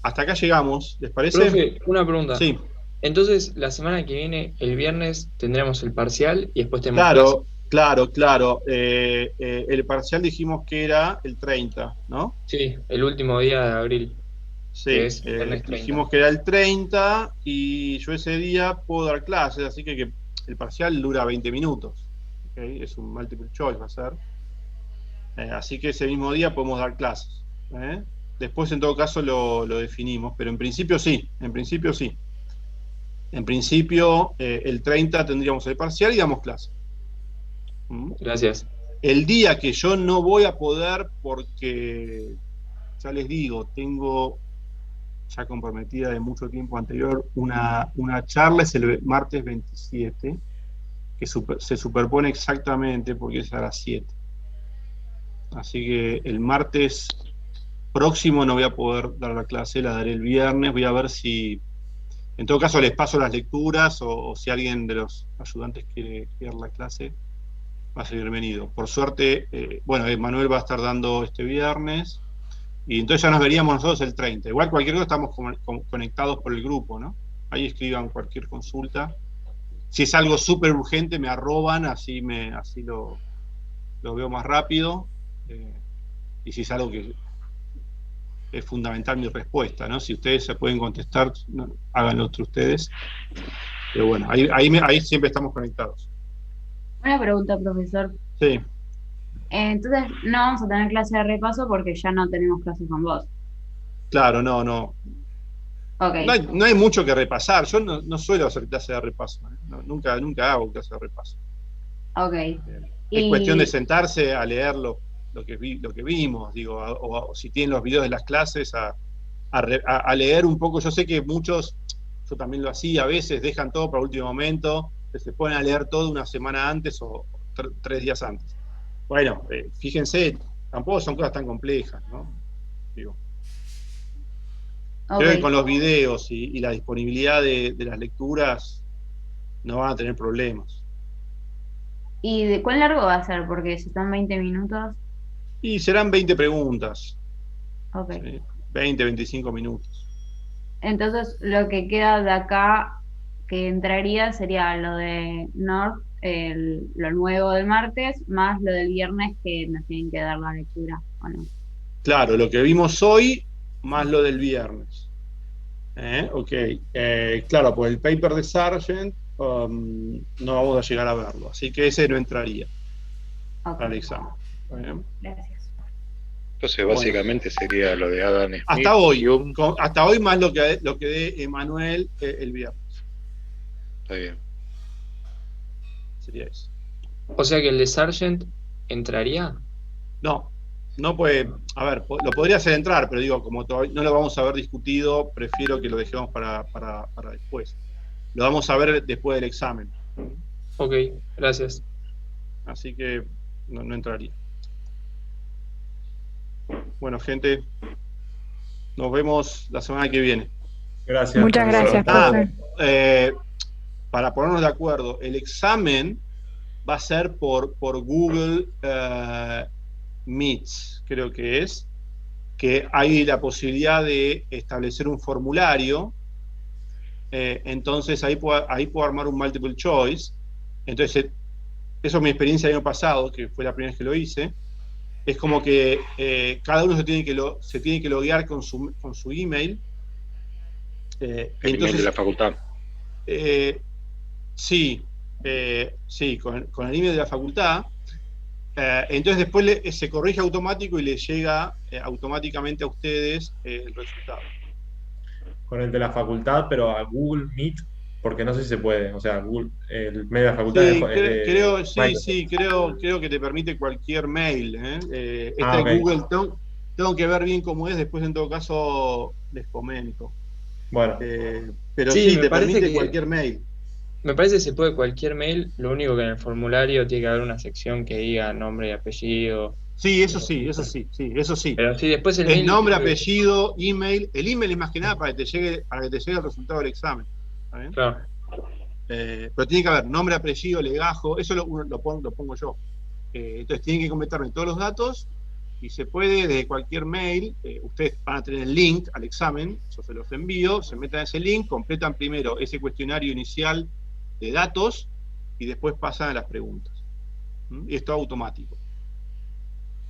[SPEAKER 2] hasta acá llegamos, ¿les parece?
[SPEAKER 11] Profe, una pregunta.
[SPEAKER 2] Sí,
[SPEAKER 11] Entonces, la semana que viene, el viernes, tendremos el parcial y después tenemos clase.
[SPEAKER 2] claro. El parcial dijimos que era el 30, ¿no?
[SPEAKER 11] Sí, el último día de abril,
[SPEAKER 2] Sí,
[SPEAKER 11] que es viernes 30.
[SPEAKER 2] dijimos que era el 30 y yo ese día puedo dar clases, así que el parcial dura 20 minutos. ¿Okay? Es un multiple choice, va a ser. Así que ese mismo día podemos dar clases. Después, en todo caso, lo definimos, pero en principio sí. En principio, el 30 tendríamos el parcial y damos clase.
[SPEAKER 11] Gracias.
[SPEAKER 2] El día que yo no voy a poder, porque, ya les digo, tengo ya comprometida de mucho tiempo anterior una charla, es el martes 27, que se superpone exactamente porque es a las 7. Así que el martes próximo no voy a poder dar la clase, la daré el viernes. Voy a ver si, en todo caso, les paso las lecturas o si alguien de los ayudantes quiere dar la clase, va a ser bienvenido. Por suerte, bueno, Manuel va a estar dando este viernes y entonces ya nos veríamos nosotros el 30. Igual cualquier cosa estamos conectados por el grupo, ¿no? Ahí escriban cualquier consulta. Si es algo súper urgente, me arroban, así lo veo más rápido. Y si es algo que es fundamental mi respuesta, ¿no? Si ustedes se pueden contestar, no, háganlo entre ustedes. Pero bueno, ahí siempre estamos conectados.
[SPEAKER 12] Una pregunta, profesor.
[SPEAKER 2] Sí.
[SPEAKER 12] Entonces, no vamos a tener clase de repaso porque ya no tenemos clases con vos.
[SPEAKER 2] Claro, no.
[SPEAKER 12] Okay.
[SPEAKER 2] No hay mucho que repasar. Yo no suelo hacer clase de repaso. Nunca hago clase de repaso.
[SPEAKER 12] Ok.
[SPEAKER 2] Es cuestión de sentarse a leer lo que vimos, digo, o si tienen los videos de las clases, a leer un poco. Yo sé que muchos, yo también lo hacía a veces, dejan todo para el último momento, que se ponen a leer todo una semana antes o 3 días antes. Bueno, fíjense, tampoco son cosas tan complejas, ¿no? Digo. Creo que con los videos y la disponibilidad de las lecturas no van a tener problemas.
[SPEAKER 12] ¿Y de cuán largo va a ser? Porque si están 20 minutos.
[SPEAKER 2] Y serán 20 preguntas.
[SPEAKER 12] Ok.
[SPEAKER 2] ¿Sí? 20, 25 minutos.
[SPEAKER 12] Entonces, lo que queda de acá que entraría sería lo de North, lo nuevo del martes, más lo del viernes que nos tienen que dar la lectura, ¿o no?
[SPEAKER 2] Claro, lo que vimos hoy, más lo del viernes. Ok. Claro, pues el paper de Sargent no vamos a llegar a verlo, así que ese no entraría al examen.
[SPEAKER 12] Gracias.
[SPEAKER 1] Entonces, básicamente sería lo de Adam Smith.
[SPEAKER 2] Hasta hoy más lo que dé Emanuel el viernes.
[SPEAKER 1] Está bien.
[SPEAKER 2] Sería eso.
[SPEAKER 11] O sea que el de Sargent entraría.
[SPEAKER 2] No puede. A ver, lo podría hacer entrar, pero digo, como todavía no lo vamos a haber discutido, prefiero que lo dejemos para después. Lo vamos a ver después del examen.
[SPEAKER 11] Ok, gracias.
[SPEAKER 2] Así que no entraría. Bueno, gente, nos vemos la semana que viene.
[SPEAKER 4] Gracias.
[SPEAKER 8] Muchas gracias, profe.
[SPEAKER 2] Para ponernos de acuerdo, el examen va a ser por Google Meets, creo que es, que hay la posibilidad de establecer un formulario. Entonces ahí puedo armar un multiple choice. Entonces, eso es mi experiencia el año pasado, que fue la primera vez que lo hice. Es como que cada uno se tiene que loguear con su email.
[SPEAKER 1] El email de la facultad.
[SPEAKER 2] Sí, con el email de la facultad. Entonces después se corrige automático y les llega automáticamente a ustedes el resultado.
[SPEAKER 4] Con el de la facultad, pero a Google Meet Porque no sé si se puede. O sea, Google, el medio de la facultad
[SPEAKER 2] Sí,
[SPEAKER 4] es de
[SPEAKER 2] creo que te permite cualquier mail.
[SPEAKER 4] Ah,
[SPEAKER 2] Este
[SPEAKER 4] ok.
[SPEAKER 2] Google, tengo que ver bien cómo es, después en todo caso les comento.
[SPEAKER 4] Bueno.
[SPEAKER 2] Pero
[SPEAKER 11] Sí,
[SPEAKER 2] sí,
[SPEAKER 11] me
[SPEAKER 2] te
[SPEAKER 11] parece
[SPEAKER 2] permite
[SPEAKER 11] que
[SPEAKER 2] cualquier mail.
[SPEAKER 11] me parece que se puede cualquier mail, lo único que en el formulario tiene que haber una sección que diga nombre y apellido.
[SPEAKER 2] Sí, eso sí, eso sí.
[SPEAKER 11] Pero sí, después el
[SPEAKER 2] Es
[SPEAKER 11] mail
[SPEAKER 2] nombre,
[SPEAKER 11] creo que-
[SPEAKER 2] apellido, email. El email es más que nada para que te llegue el resultado del examen. ¿Está bien?
[SPEAKER 11] Claro.
[SPEAKER 2] Pero tiene que haber nombre, apellido, legajo, eso lo pongo yo. Entonces tienen que completarme todos los datos y se puede desde cualquier mail. Ustedes van a tener el link al examen, yo se los envío, se metan ese link, completan primero ese cuestionario inicial de datos y después pasan a las preguntas. Y esto es automático.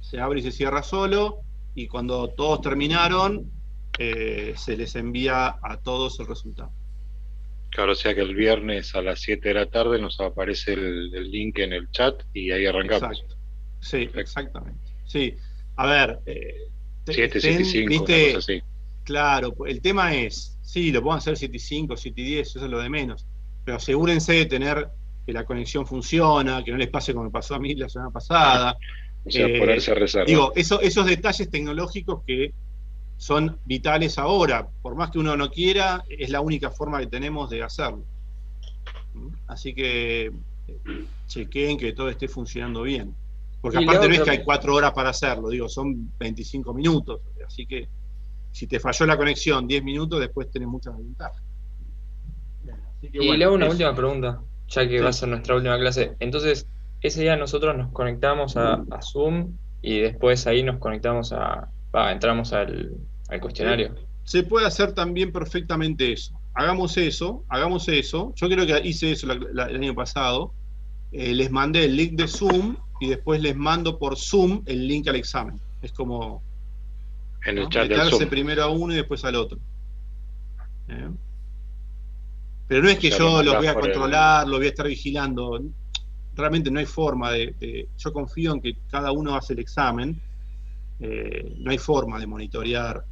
[SPEAKER 2] Se abre y se cierra solo y cuando todos terminaron se les envía a todos el resultado.
[SPEAKER 1] Claro, o sea que el viernes a las 7 de la tarde nos aparece el link en el chat y ahí arrancamos.
[SPEAKER 2] Exacto. Sí, exactamente. Sí. A ver,
[SPEAKER 1] 7, 7 y 5, una
[SPEAKER 2] ¿viste?
[SPEAKER 1] cosa así.
[SPEAKER 2] Claro, el tema es, sí, lo pueden hacer 7 y 5, 7 y 10, eso es lo de menos. Pero asegúrense de tener que la conexión funciona, que no les pase como me pasó a mí la semana pasada.
[SPEAKER 1] O sea, ponerse a reserva.
[SPEAKER 2] Digo, esos detalles tecnológicos que son vitales ahora, por más que uno no quiera, es la única forma que tenemos de hacerlo. Así que chequeen que todo esté funcionando bien. Porque
[SPEAKER 11] Y
[SPEAKER 2] aparte
[SPEAKER 11] la
[SPEAKER 2] no es
[SPEAKER 11] otra-
[SPEAKER 2] que hay 4 horas para hacerlo, digo, son 25 minutos. Así que si te falló la conexión 10 minutos, después tenés muchas ventajas. Así que
[SPEAKER 11] Y
[SPEAKER 2] bueno,
[SPEAKER 11] le hago una
[SPEAKER 2] eso.
[SPEAKER 11] última pregunta, ya que
[SPEAKER 2] Sí.
[SPEAKER 11] va a ser nuestra última clase. Entonces, ese día nosotros nos conectamos a Zoom y después ahí nos conectamos entramos al cuestionario.
[SPEAKER 2] Se puede hacer también perfectamente eso. Hagamos eso. Yo creo que hice eso el año pasado. Les mandé el link de Zoom y después les mando por Zoom el link al examen. Es como
[SPEAKER 1] En el chat del
[SPEAKER 2] meterse
[SPEAKER 1] Zoom.
[SPEAKER 2] primero a uno y después al otro. Pero no es
[SPEAKER 1] O
[SPEAKER 2] que
[SPEAKER 1] sea,
[SPEAKER 2] yo
[SPEAKER 1] lo
[SPEAKER 2] los
[SPEAKER 1] mandás
[SPEAKER 2] voy a
[SPEAKER 1] por
[SPEAKER 2] controlar, los voy a estar vigilando. Realmente no hay forma yo confío en que cada uno hace el examen. No hay forma de monitorear.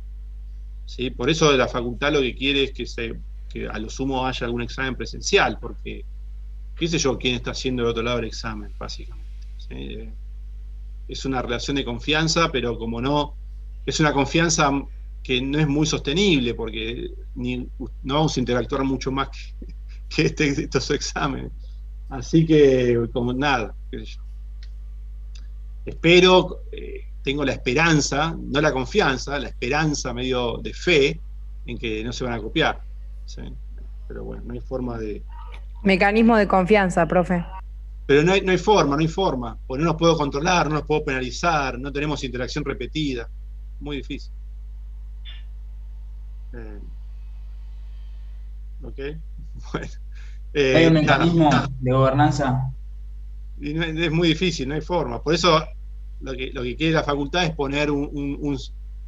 [SPEAKER 2] ¿Sí? Por eso la facultad lo que quiere es que a lo sumo haya algún examen presencial, porque qué sé yo quién está haciendo del otro lado del examen, básicamente. ¿Sí? Es una relación de confianza, pero como no, es una confianza que no es muy sostenible, porque no vamos a interactuar mucho más que estos exámenes. Así que, como nada, qué sé yo. Espero, tengo la esperanza, no la confianza, la esperanza medio de fe en que no se van a copiar. ¿Sí? Pero bueno, no hay forma de...
[SPEAKER 8] Mecanismo de confianza, profe.
[SPEAKER 2] Pero no hay forma, porque no los puedo controlar, no los puedo penalizar, no tenemos interacción repetida. Muy difícil. ¿Ok? Bueno.
[SPEAKER 13] ¿Hay un mecanismo de gobernanza?
[SPEAKER 2] Y es muy difícil, no hay forma. Por eso lo que quiere la facultad es poner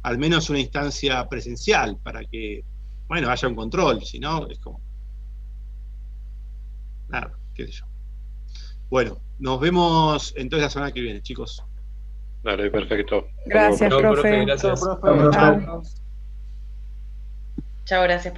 [SPEAKER 2] al menos una instancia presencial para que, bueno, haya un control. Si no, es como... Nada, qué sé yo. Bueno, nos vemos entonces la semana que viene, chicos.
[SPEAKER 1] Dale, perfecto.
[SPEAKER 8] Gracias, profe.
[SPEAKER 11] Gracias.
[SPEAKER 8] Chao.
[SPEAKER 14] Chao, gracias.